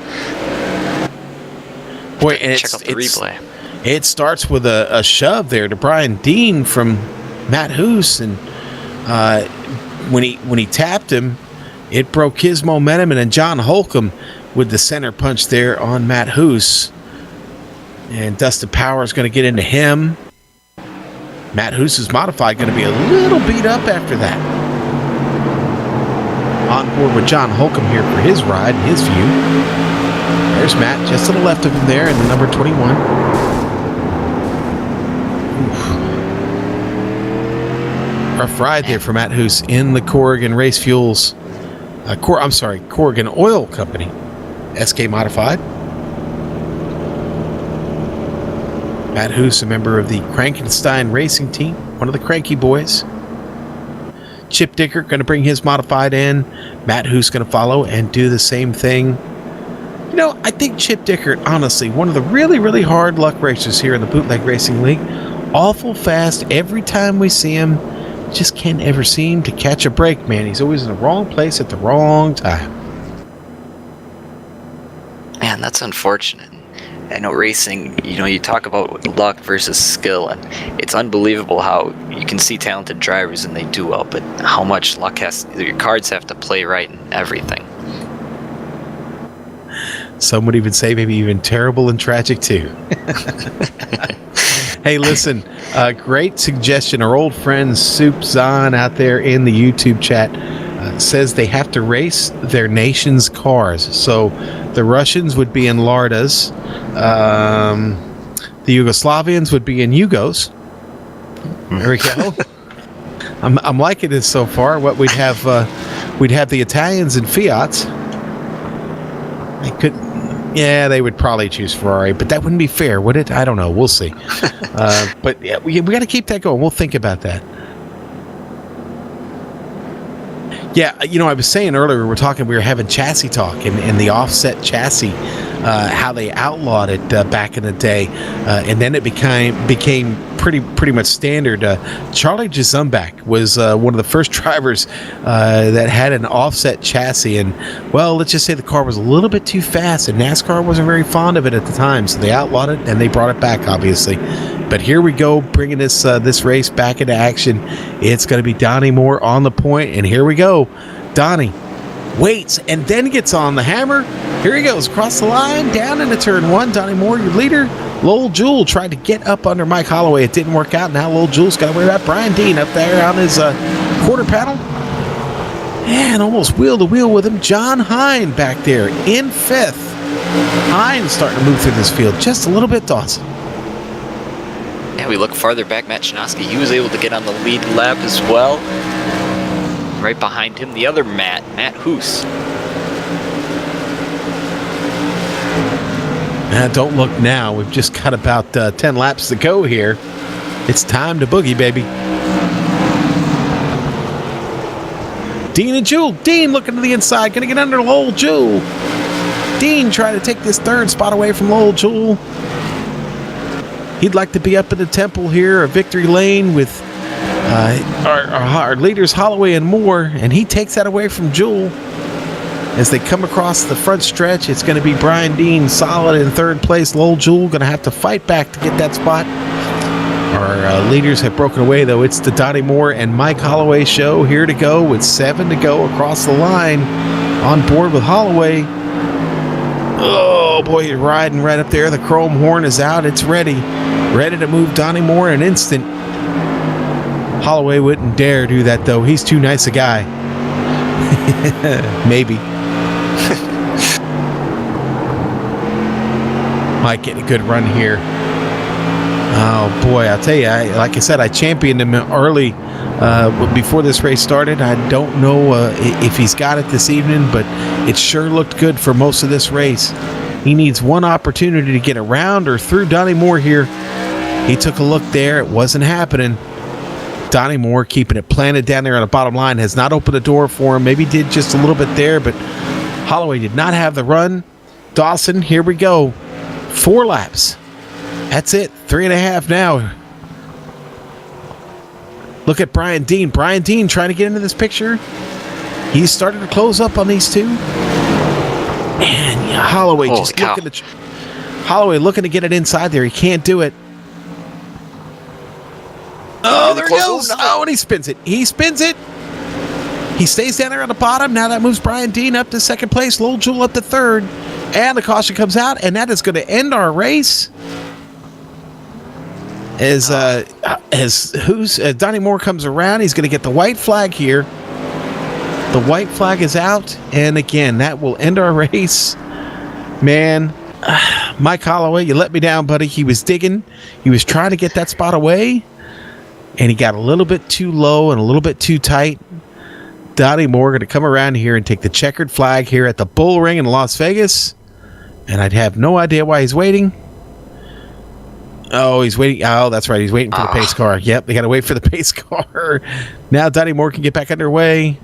Boy, and check out the replay. It starts with a shove there to Brian Dean from Matt Hoos, and when he tapped him, it broke his momentum, and then John Holcomb with the center punch there on Matt Hoos. And Dustin Power is going to get into him. Matt Hoos's modified going to be a little beat up after that. On board with John Holcomb here for his ride and his view. There's Matt just to the left of him there in the number 21. Oof. Rough ride there for Matt Hoos in the Corrigan Race Fuels. Corrigan Oil Company. SK Modified. Matt Hoos, a member of the Krankenstein Racing Team, one of the Cranky Boys. Chip Dickert going to bring his modified in. Matt Hoos going to follow and do the same thing. You know, I think Chip Dickert, honestly, one of the really, really hard luck racers here in the Bootleg Racing League. Awful fast every time we see him. Just can't ever seem to catch a break, man. He's always in the wrong place at the wrong time. Man, that's unfortunate. I know racing, you talk about luck versus skill, and it's unbelievable how you can see talented drivers and they do well, but how much luck your cards have to play right in everything. Some would even say maybe even terrible and tragic too. Hey, listen, great suggestion. Our old friend Soup Zahn out there in the YouTube chat says they have to race their nation's cars. So the Russians would be in Lardas. The Yugoslavians would be in Yugos. There we go. I'm liking this so far. What we'd have the Italians in Fiats. They would probably choose Ferrari, but that wouldn't be fair, would it? I don't know. We'll see. But yeah, we got to keep that going. We'll think about that. Yeah, I was saying earlier, we were having chassis talk and the offset chassis, how they outlawed it back in the day, and then it became pretty much standard. Charlie Jazumbach was one of the first drivers that had an offset chassis, and well, let's just say the car was a little bit too fast, and NASCAR wasn't very fond of it at the time, so they outlawed it and they brought it back, obviously. But here we go, bringing this race back into action. It's going to be Donnie Moore on the point, and here we go. Donnie waits and then gets on the hammer. Here he goes across the line, down into turn one. Donnie Moore, your leader. Lowell Jewell tried to get up under Mike Holloway. It didn't work out. Now Lowell Jewell's got to worry about Brian Dean up there on his quarter panel. And almost wheel to wheel with him. John Hine back there in fifth. Hine starting to move through this field just a little bit, Dawson. Yeah, we look farther back, Matt Chinoski, he was able to get on the lead lap as well. Right behind him, the other Matt Hoos. Don't look now. We've just got about 10 laps to go here. It's time to boogie, baby. Dean and Jewell. Dean looking to the inside. Going to get under Lowell Jewell. Dean trying to take this third spot away from Lowell Jewell. He'd like to be up in the temple here, a victory lane with our leaders Holloway and Moore, and he takes that away from Jewell. As they come across the front stretch, it's going to be Brian Dean solid in third place. Lowell Jewell going to have to fight back to get that spot. Our leaders have broken away, though. It's the Donnie Moore and Mike Holloway show here to go with 7 to go across the line. On board with Holloway. Oh, boy, you're riding right up there. The chrome horn is out. It's ready. Ready to move Donnie Moore in an instant. Holloway wouldn't dare do that, though. He's too nice a guy. Maybe. Might get a good run here. Oh, boy, I'll tell you, like I said, I championed him early before this race started. I don't know if he's got it this evening, but it sure looked good for most of this race. He needs one opportunity to get around or through Donnie Moore here. He took a look there. It wasn't happening. Donnie Moore keeping it planted down there on the bottom line. Has not opened the door for him. Maybe did just a little bit there, but Holloway did not have the run. Dawson, here we go. 4 laps. That's it. 3.5 now. Look at Brian Dean. Brian Dean trying to get into this picture. He's starting to close up on these two. Man, yeah, Holloway Holy just cow. Holloway looking to get it inside there. He can't do it. Oh, there he goes. Oh, and he spins it. He spins it. He stays down there on the bottom. Now that moves Brian Dean up to second place. Lowell Jewell up to third. And the caution comes out, and that is going to end our race. As Donnie Moore comes around, he's going to get the white flag here. The white flag is out, and again, that will end our race. Man, Mike Holloway, you let me down, buddy. He was digging. He was trying to get that spot away, and he got a little bit too low and a little bit too tight. Donnie Moore going to come around here and take the checkered flag here at the Bullring in Las Vegas, and I'd have no idea why he's waiting. Oh, he's waiting. Oh, that's right. He's waiting for the pace car. Yep, they got to wait for the pace car. Now Donnie Moore can get back underway.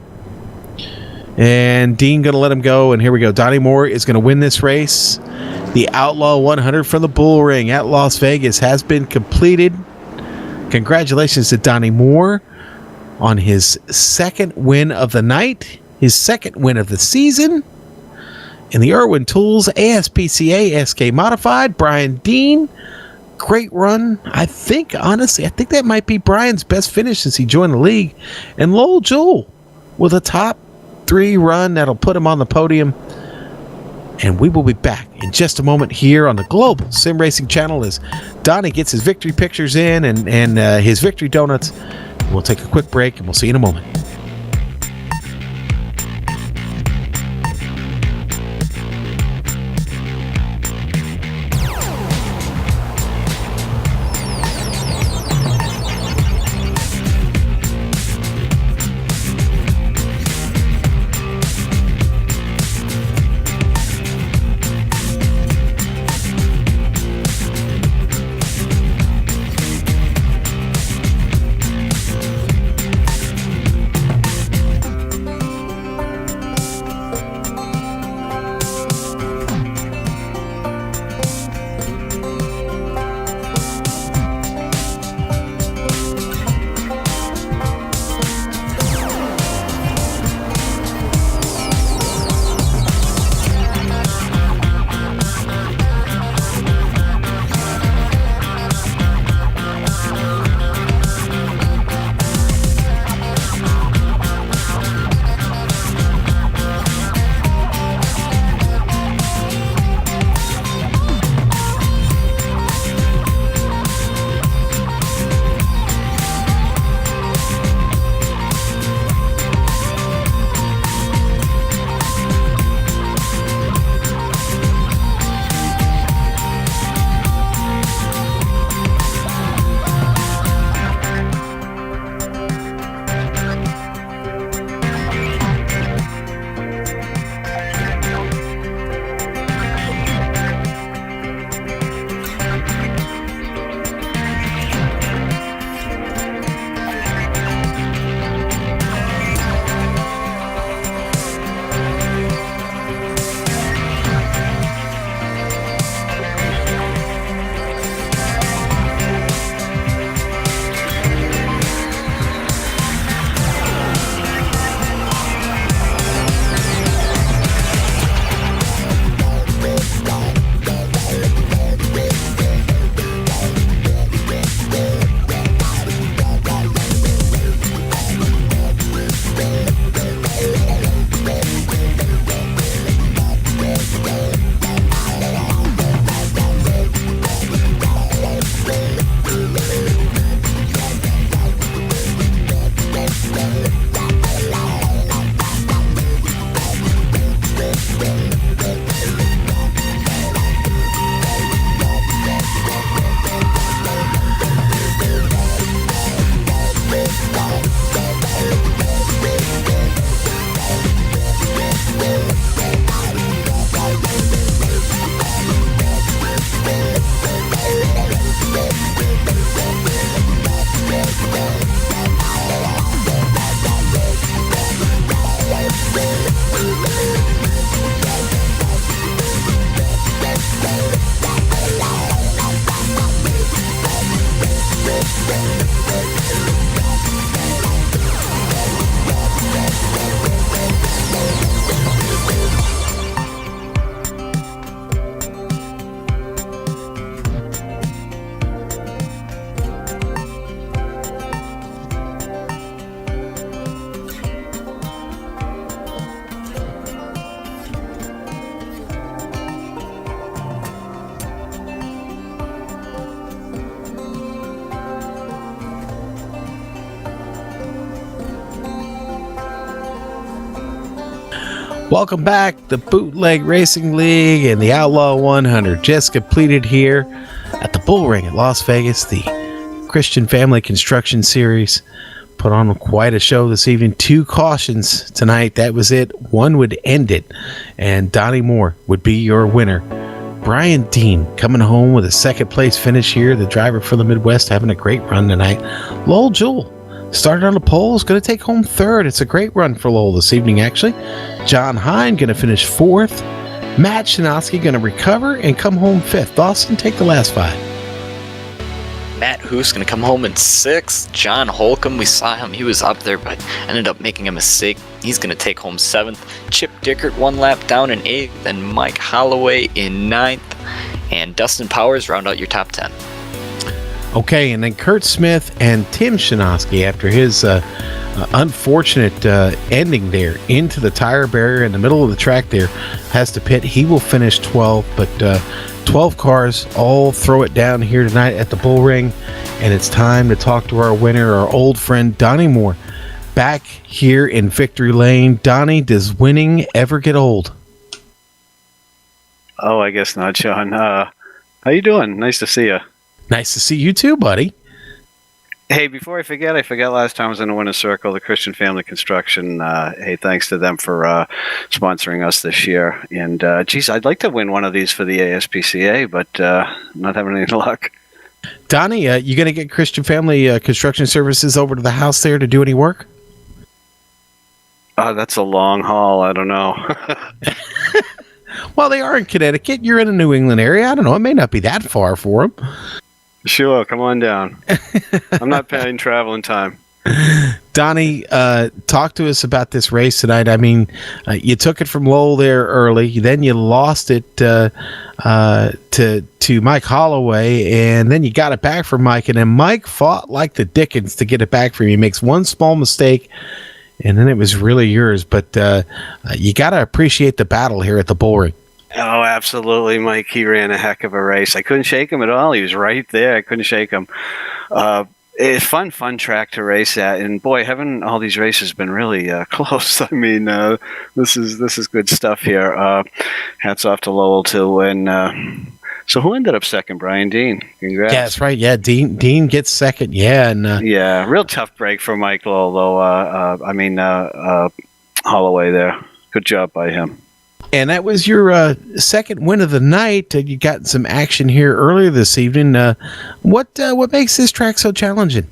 And Dean going to let him go. And here we go. Donnie Moore is going to win this race. The Outlaw 100 from the Bullring at Las Vegas has been completed. Congratulations to Donnie Moore on his second win of the night, his second win of the season. In the Irwin Tools ASPCA SK Modified, Brian Dean. Great run. I think that might be Brian's best finish since he joined the league. And Lowell Jewell with a top 3 run that'll put him on the podium. And we will be back in just a moment here on the Global Sim Racing channel as Donnie gets his victory pictures in and his victory donuts. We'll take a quick break and we'll see you in a moment. Welcome back. The Bootleg Racing League and the Outlaw 100 just completed here at the Bullring at Las Vegas. The Christian Family Construction Series put on quite a show this evening. 2 cautions tonight. That was it. One would end it, and Donnie Moore would be your winner. Brian Dean coming home with a second place finish here. The driver for the Midwest having a great run tonight. Lowell Jewell started on the pole, is going to take home third. It's a great run for Lowell this evening, actually. John Hine going to finish fourth. Matt Shinosky going to recover and come home fifth. Dawson, take the last 5. Matt Hoos going to come home in 6th. John Holcomb, we saw him. He was up there, but ended up making a mistake. He's going to take home 7th. Chip Dickert 1 lap down in 8th. And Mike Holloway in 9th. And Dustin Powers round out your top 10. Okay, and then Kurt Smith and Tim Shinosky, after his unfortunate ending there into the tire barrier in the middle of the track there, has to pit. He will finish 12th, but 12 cars all throw it down here tonight at the Bullring, and it's time to talk to our winner, our old friend Donnie Moore, back here in Victory Lane. Donnie, does winning ever get old? Oh, I guess not, Sean. How you doing? Nice to see you. Nice to see you too, buddy. Hey, before I forget last time I was in the winner's circle, the Christian Family Construction. Hey, thanks to them for sponsoring us this year. And, geez, I'd like to win one of these for the ASPCA, but not having any luck. Donnie, you going to get Christian Family Construction Services over to the house there to do any work? That's a long haul. I don't know. Well, they are in Connecticut. You're in the New England area. I don't know. It may not be that far for them. Sure, come on down. I'm not paying traveling time. Donnie, talk to us about this race tonight. I mean, you took it from Lowell there early, then you lost it to Mike Holloway, and then you got it back from Mike, and then Mike fought like the dickens to get it back from you. He makes one small mistake, and then it was really yours. But you got to appreciate the battle here at the Bullring. Oh, absolutely, Mike. He ran a heck of a race. I couldn't shake him at all. He was right there. I couldn't shake him. It's fun track to race at, and boy, having all these races been really close. I mean, this is good stuff here. Hats off to Lowell too. And so, who ended up second? Brian Dean. Congrats. Yeah, that's right. Yeah, Dean gets second. Yeah, and yeah, real tough break for Mike Lowell, though. Holloway there. Good job by him. And that was your second win of the night. You got some action here earlier this evening. What makes this track so challenging?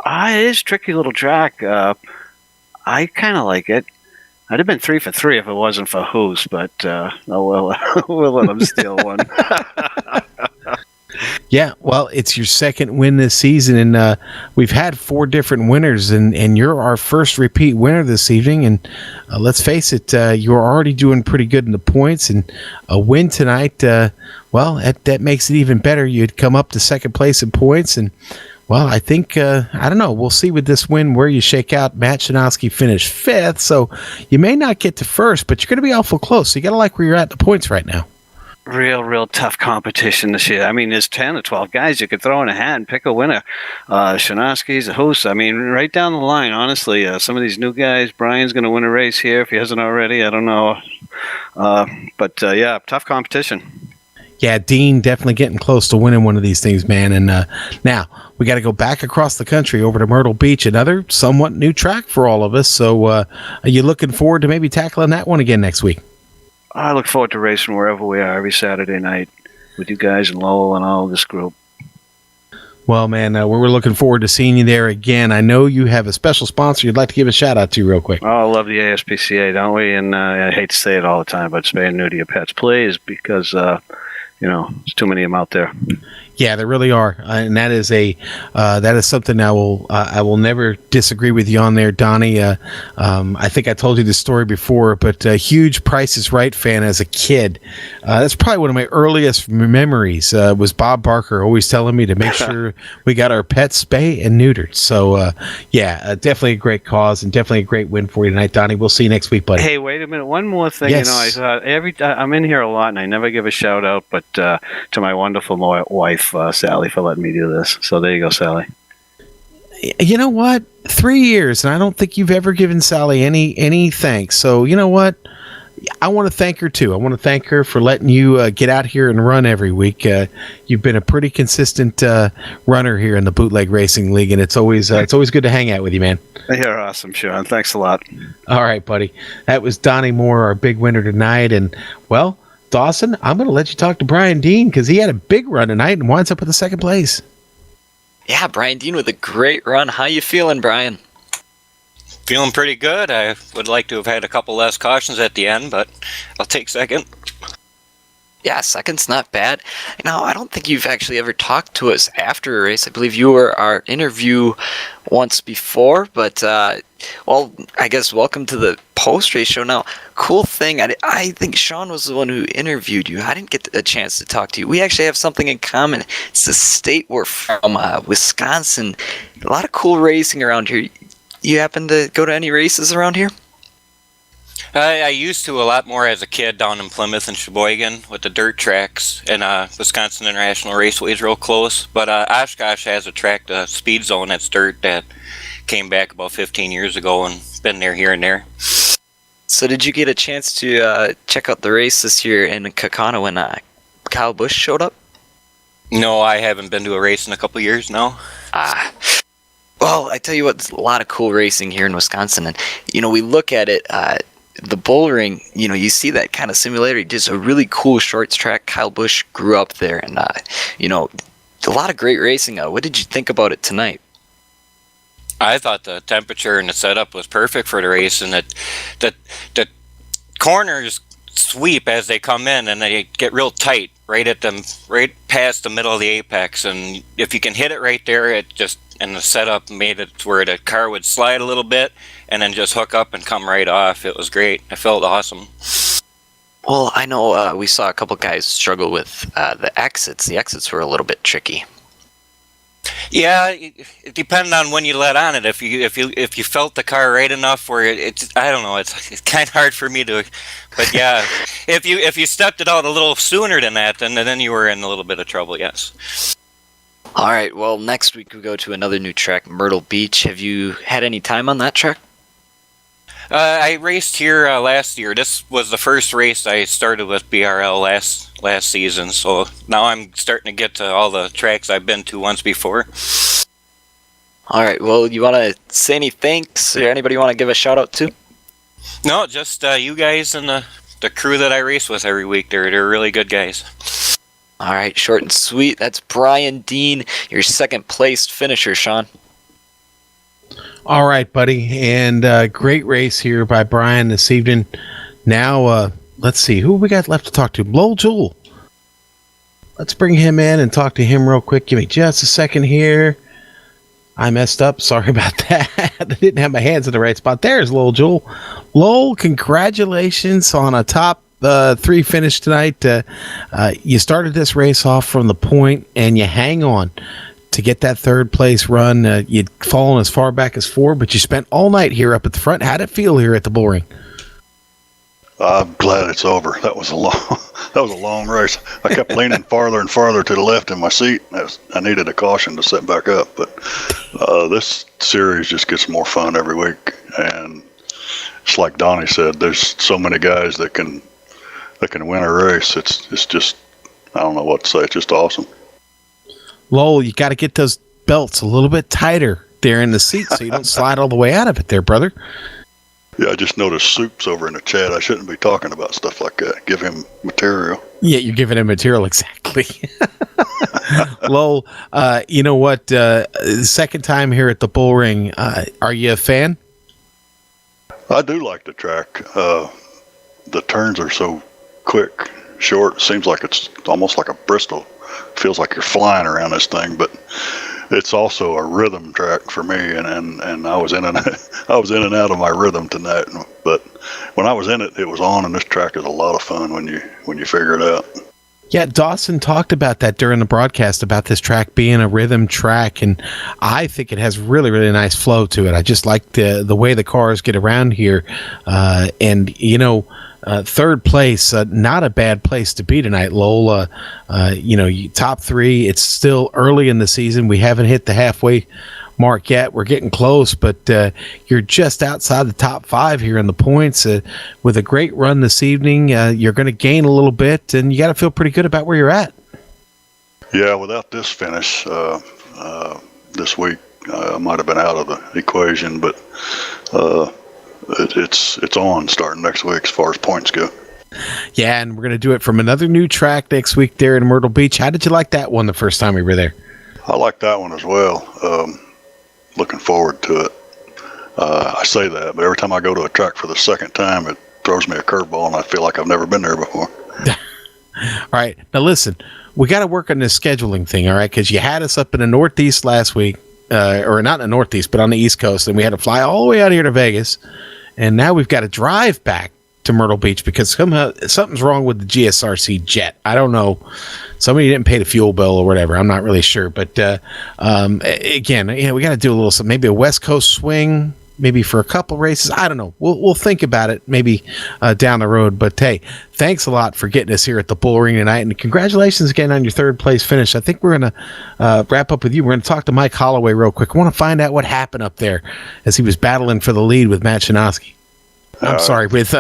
It is a tricky little track. I kind of like it. I'd have been 3 for 3 if it wasn't for Who's, but oh well, we'll let him steal one. Yeah, well, it's your second win this season, and we've had 4 different winners, and you're our first repeat winner this evening. And let's face it, you're already doing pretty good in the points, and a win tonight, well, that makes it even better. You'd come up to second place in points, and well, I think, I don't know, we'll see with this win where you shake out. Matt Shinosky finished 5th, so you may not get to first, but you're going to be awful close, so you got to like where you're at in the points right now. Real tough competition this year. I mean, there's 10 or 12 guys you could throw in a hat and pick a winner. Shinosky's a host. I mean, right down the line, honestly. Some of these new guys, Brian's going to win a race here if he hasn't already. I don't know. But yeah, tough competition. Yeah, Dean definitely getting close to winning one of these things, man. And now we got to go back across the country over to Myrtle Beach, another somewhat new track for all of us. So are you looking forward to maybe tackling that one again next week? I look forward to racing wherever we are every Saturday night with you guys and Lowell and all this group. Well, man, we're looking forward to seeing you there again. I know you have a special sponsor you'd like to give a shout out to real quick. Oh, I love the ASPCA, don't we? And I hate to say it all the time, but spay and neuter your pets, please, because there's too many of them out there. Yeah, there really are, and that is something I will never disagree with you on there, Donnie. I think I told you this story before, but a huge Price is Right fan as a kid. That's probably one of my earliest memories. Was Bob Barker always telling me to make sure we got our pets spayed and neutered. So definitely a great cause and definitely a great win for you tonight, Donnie. We'll see you next week, buddy. Hey, wait a minute. One more thing. Yes. I thought I'm in here a lot, and I never give a shout out, but to my wonderful wife. Sally, for letting me do this. So there you go, Sally. You know what? 3 years, and I don't think you've ever given Sally any thanks. So you know what? I want to thank her too. I want to thank her for letting you get out here and run every week. You've been a pretty consistent runner here in the Bootleg Racing League, and it's always good to hang out with you, man. You're awesome, Sean. Thanks a lot. All right, buddy. That was Donnie Moore, our big winner tonight, and well, Dawson, I'm going to let you talk to Brian Dean because he had a big run tonight and winds up with the second place. Yeah, Brian Dean with a great run. How you feeling, Brian? Feeling pretty good. I would like to have had a couple less cautions at the end, but I'll take second. Yeah, second's not bad. Now, I don't think you've actually ever talked to us after a race. I believe you were our interview once before, but, well, I guess welcome to the post-race show. Now, cool thing, I think Sean was the one who interviewed you. I didn't get a chance to talk to you. We actually have something in common. It's the state we're from, Wisconsin. A lot of cool racing around here. You happen to go to any races around here? I used to a lot more as a kid down in Plymouth and Sheboygan with the dirt tracks, and Wisconsin International Raceway is real close. But Oshkosh has a track, the Speed Zone, that's dirt that came back about 15 years ago and been there here and there. So did you get a chance to check out the race this year in Kakana when Kyle Busch showed up? No, I haven't been to a race in a couple years now. Well, I tell you what, there's a lot of cool racing here in Wisconsin, and we look at it. The Bullring, you see that kind of simulator, just a really cool shorts track. Kyle Busch grew up there, and a lot of great racing. What did you think about it tonight? I thought the temperature and the setup was perfect for the race, and that the corners sweep as they come in, and they get real tight right past the middle of the apex, and if you can hit it right there, and the setup made it where the car would slide a little bit and then just hook up and come right off. It was great. I felt awesome. Well, I know we saw a couple guys struggle with the exits. The exits were a little bit tricky. Yeah, it depended on when you let on it. If you felt the car right enough where I don't know, it's kind of hard for me to, but yeah, if you stepped it out a little sooner than that, then you were in a little bit of trouble. Yes. All right, well, next week we go to another new track, Myrtle Beach. Have you had any time on that track? I raced here last year. This was the first race I started with BRL last season, so now I'm starting to get to all the tracks I've been to once before. All right, well, you want to say any thanks or anybody you want to give a shout-out to? No, just you guys and the crew that I race with every week. They're really good guys. All right, short and sweet. That's Brian Dean, your second-placed finisher, Sean. All right, buddy, and great race here by Brian this evening. Now, let's see, who we got left to talk to? Lowell Jewell. Let's bring him in and talk to him real quick. Give me just a second here. I messed up. Sorry about that. I didn't have my hands in the right spot. There's Lowell Jewell. Lowell, congratulations on a top 3 finish tonight. You started this race off from the point, and you hang on to get that third place run. You'd fallen as far back as 4, but you spent all night here up at the front. How'd it feel here at the Bullring? I'm glad it's over. That was a long race. I kept leaning farther and farther to the left in my seat. I needed a caution to set back up, but this series just gets more fun every week. And it's like Donnie said, there's so many guys that can win a race. It's just, I don't know what to say. It's just awesome. Lowell, you got to get those belts a little bit tighter there in the seat so you don't slide all the way out of it there, brother. Yeah, I just noticed Soup's over in the chat. I shouldn't be talking about stuff like that. Give him material. Yeah, you're giving him material, exactly. Lowell, you know what? Second time here at the Bullring. Are you a fan? I do like the track. The turns are so quick, short. It seems like it's almost like a Bristol. Feels like you're flying around this thing, but it's also a rhythm track for me, and I was in and out of my rhythm tonight. But when I was in it, it was on, and this track is a lot of fun when you figure it out. Yeah, Dawson talked about that during the broadcast about this track being a rhythm track, and I think it has really, really nice flow to it. I just like the way the cars get around here, and third place, not a bad place to be tonight, Lowell. Top 3. It's still early in the season. We haven't hit the halfway mark yet. We're getting close, but you're just outside the top 5 here in the points. With a great run this evening, you're going to gain a little bit, and you got to feel pretty good about where you're at. Yeah, without this finish this week, I might have been out of the equation, but it's on starting next week as far as points go. Yeah, and we're going to do it from another new track next week there in Myrtle Beach. How did you like that one the first time we were there? I like that one as well. Looking forward to it. I say that, but every time I go to a track for the second time, it throws me a curveball, and I feel like I've never been there before. All right. Now, listen, we got to work on this scheduling thing, all right? Because you had us up in the Northeast last week, or not in the Northeast, but on the East Coast, and we had to fly all the way out here to Vegas, and now we've got to drive back to Myrtle Beach because somehow something's wrong with the GSRC jet. I don't know. Somebody didn't pay the fuel bill or whatever. I'm not really sure. But again, we got to do a little, maybe a West Coast swing, maybe for a couple races. I don't know. We'll think about it maybe down the road. But hey, thanks a lot for getting us here at the Bullring tonight, and congratulations again on your 3rd place finish. I think we're going to wrap up with you. We're going to talk to Mike Holloway real quick. I want to find out what happened up there as he was battling for the lead with Matt Chinaski. I'm sorry, with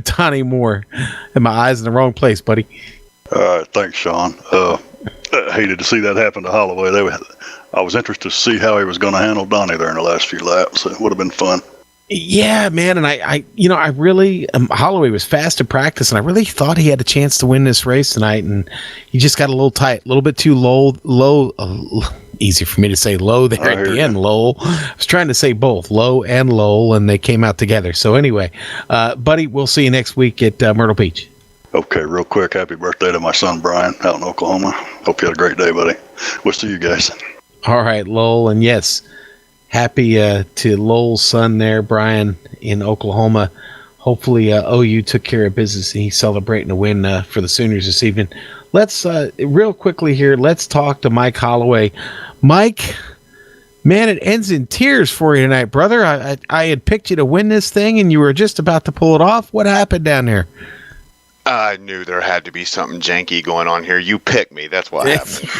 Donnie Moore. And my eyes in the wrong place, buddy. All right, thanks, Sean. I hated to see that happen to Holloway. I was interested to see how he was going to handle Donnie there in the last few laps. It would have been fun. Yeah, man, and I really Holloway was fast to practice, and I really thought he had a chance to win this race tonight, and he just got a little tight, a little bit too low. Easy for me to say low there at the end. Lowell. I was trying to say both low and Lowell, and they came out together. So anyway, buddy, we'll see you next week at Myrtle Beach. Okay, real quick, happy birthday to my son Brian out in Oklahoma. Hope you had a great day, buddy. We'll see you guys. All right, Lowell, and yes, happy to Lowell's son there, Brian, in Oklahoma. Hopefully, OU took care of business and he's celebrating a win for the Sooners this evening. Let's, real quickly here, let's talk to Mike Holloway. Mike, man, it ends in tears for you tonight, brother. I had picked you to win this thing, and you were just about to pull it off. What happened down there? I knew there had to be something janky going on here. You picked me. That's what happened.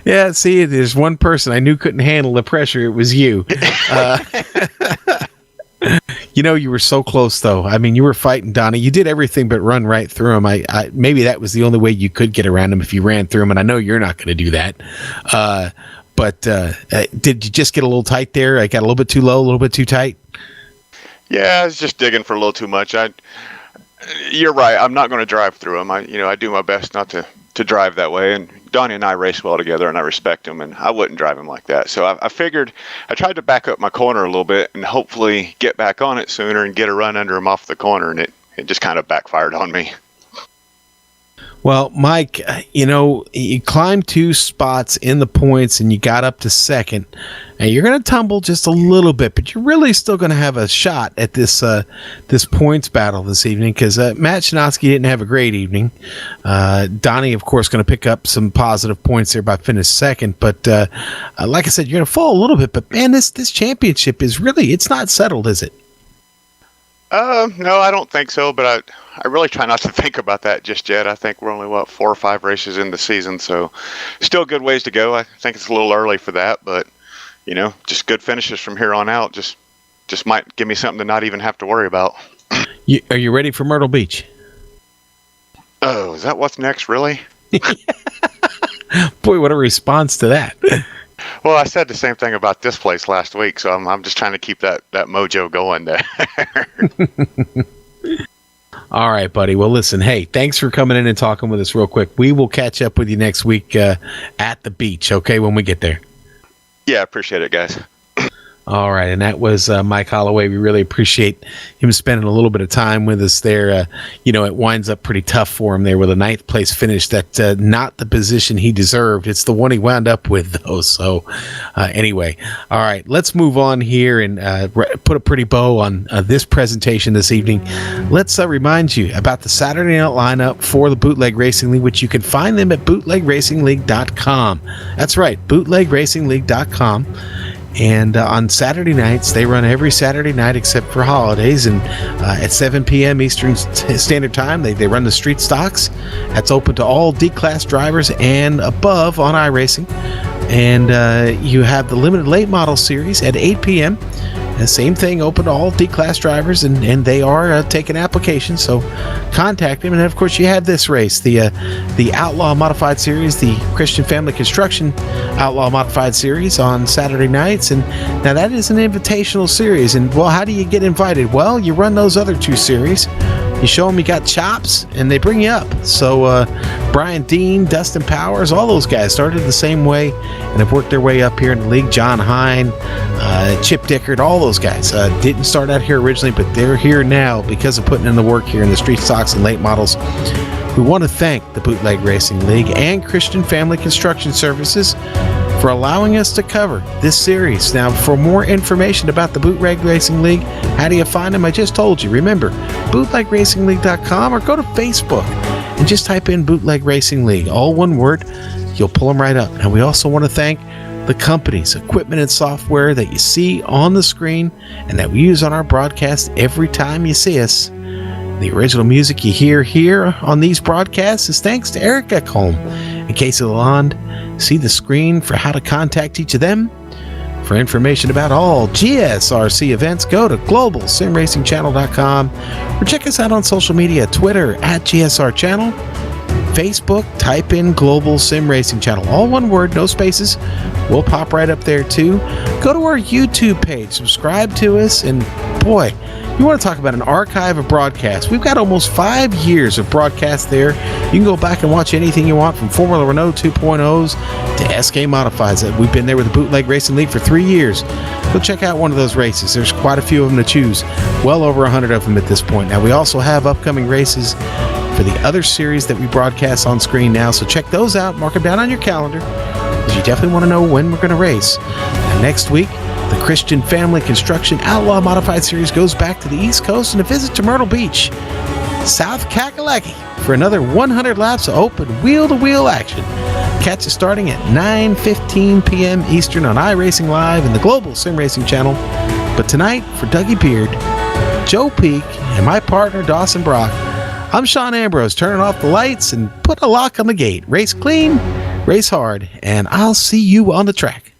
Yeah, see, there's one person I knew couldn't handle the pressure. It was you. You were so close, though. I mean, you were fighting Donnie. You did everything but run right through him. I maybe that was the only way you could get around him if you ran through him, and I know you're not going to do that. But did you just get a little tight there? I got a little bit too low, a little bit too tight? Yeah, I was just digging for a little too much. You're right. I'm not going to drive through him. I do my best not to drive that way. And Donnie and I race well together, and I respect him, and I wouldn't drive him like that. So I figured I tried to back up my corner a little bit and hopefully get back on it sooner and get a run under him off the corner, and it just kind of backfired on me. Well, Mike, you climbed 2 spots in the points and you got up to 2nd. And you're going to tumble just a little bit, but you're really still going to have a shot at this points battle this evening because Matt Chinaski didn't have a great evening. Donnie, of course, going to pick up some positive points there by finishing 2nd. But like I said, you're going to fall a little bit. But, man, this championship is really, it's not settled, is it? No, I don't think so, but I really try not to think about that just yet. I think we're only, 4 or 5 races in the season, so still a good ways to go. I think it's a little early for that, but, just good finishes from here on out just might give me something to not even have to worry about. Are you ready for Myrtle Beach? Oh, is that what's next, really? Boy, what a response to that. Well, I said the same thing about this place last week, so I'm just trying to keep that mojo going there. All right, buddy. Well, listen, hey, thanks for coming in and talking with us real quick. We will catch up with you next week at the beach, okay, when we get there. Yeah, I appreciate it, guys. All right, and that was Mike Holloway. We really appreciate him spending a little bit of time with us there. It winds up pretty tough for him there with a 9th place finish. That's not the position he deserved. It's the one he wound up with, though. So anyway, all right, let's move on here and put a pretty bow on this presentation this evening. Let's remind you about the Saturday night lineup for the Bootleg Racing League, which you can find them at bootlegracingleague.com. That's right, bootlegracingleague.com. And on Saturday nights, they run every Saturday night except for holidays. And at 7 p.m. Eastern Standard Time, they run the street stocks. That's open to all D-class drivers and above on iRacing. And you have the limited late model series at 8 p.m. The same thing, open to all D-class drivers, and they are taking applications, so contact them. And then, of course, you have this race, the Outlaw Modified Series, the Christian Family Construction Outlaw Modified Series on Saturday nights. And now that is an invitational series. And, well, how do you get invited? Well, you run those other two series. You show them you got chops, and they bring you up. So Brian Dean, Dustin Powers, all those guys started the same way and have worked their way up here in the league. John Hine, Chip Dickert, all those guys didn't start out here originally, but they're here now because of putting in the work here in the street stocks and late models. We want to thank the Bootleg Racing League and Christian Family Construction Services for allowing us to cover this series. Now, for more information about the Bootleg Racing League, how do you find them? I just told you. Remember, bootlegracingleague.com, or go to Facebook and just type in Bootleg Racing League, all one word. You'll pull them right up. And we also want to thank the companies, equipment, and software that you see on the screen and that we use on our broadcast every time you see us. The original music you hear here on these broadcasts is thanks to Eric Ekholm and Casey Lalonde. See the screen for how to contact each of them. For information about all GSRC events, go to globalsimracingchannel.com or check us out on social media, Twitter at GSR Channel, Facebook, type in Global Sim Racing Channel, all one word, no spaces. We'll pop right up there too. Go to our YouTube page, subscribe to us, and boy, you want to talk about an archive of broadcasts. We've got almost 5 years of broadcasts there. You can go back and watch anything you want, from Formula Renault 2.0s to SK Modifieds. We've been there with the Bootleg Racing League for 3 years. Go check out one of those races. There's quite a few of them to choose. Well over 100 of them at this point. Now, we also have upcoming races for the other series that we broadcast on screen now, so check those out. Mark them down on your calendar, because you definitely want to know when we're going to race. Now, next week, the Christian Family Construction Outlaw Modified Series goes back to the East Coast and a visit to Myrtle Beach, South Kakalaki, for another 100 laps of open wheel-to-wheel action. Catch us starting at 9:15 p.m. Eastern on iRacing Live and the Global Sim Racing Channel. But tonight, for Dougie Beard, Joe Peak, and my partner Dawson Brock, I'm Sean Ambrose, turning off the lights and put a lock on the gate. Race clean, race hard, and I'll see you on the track.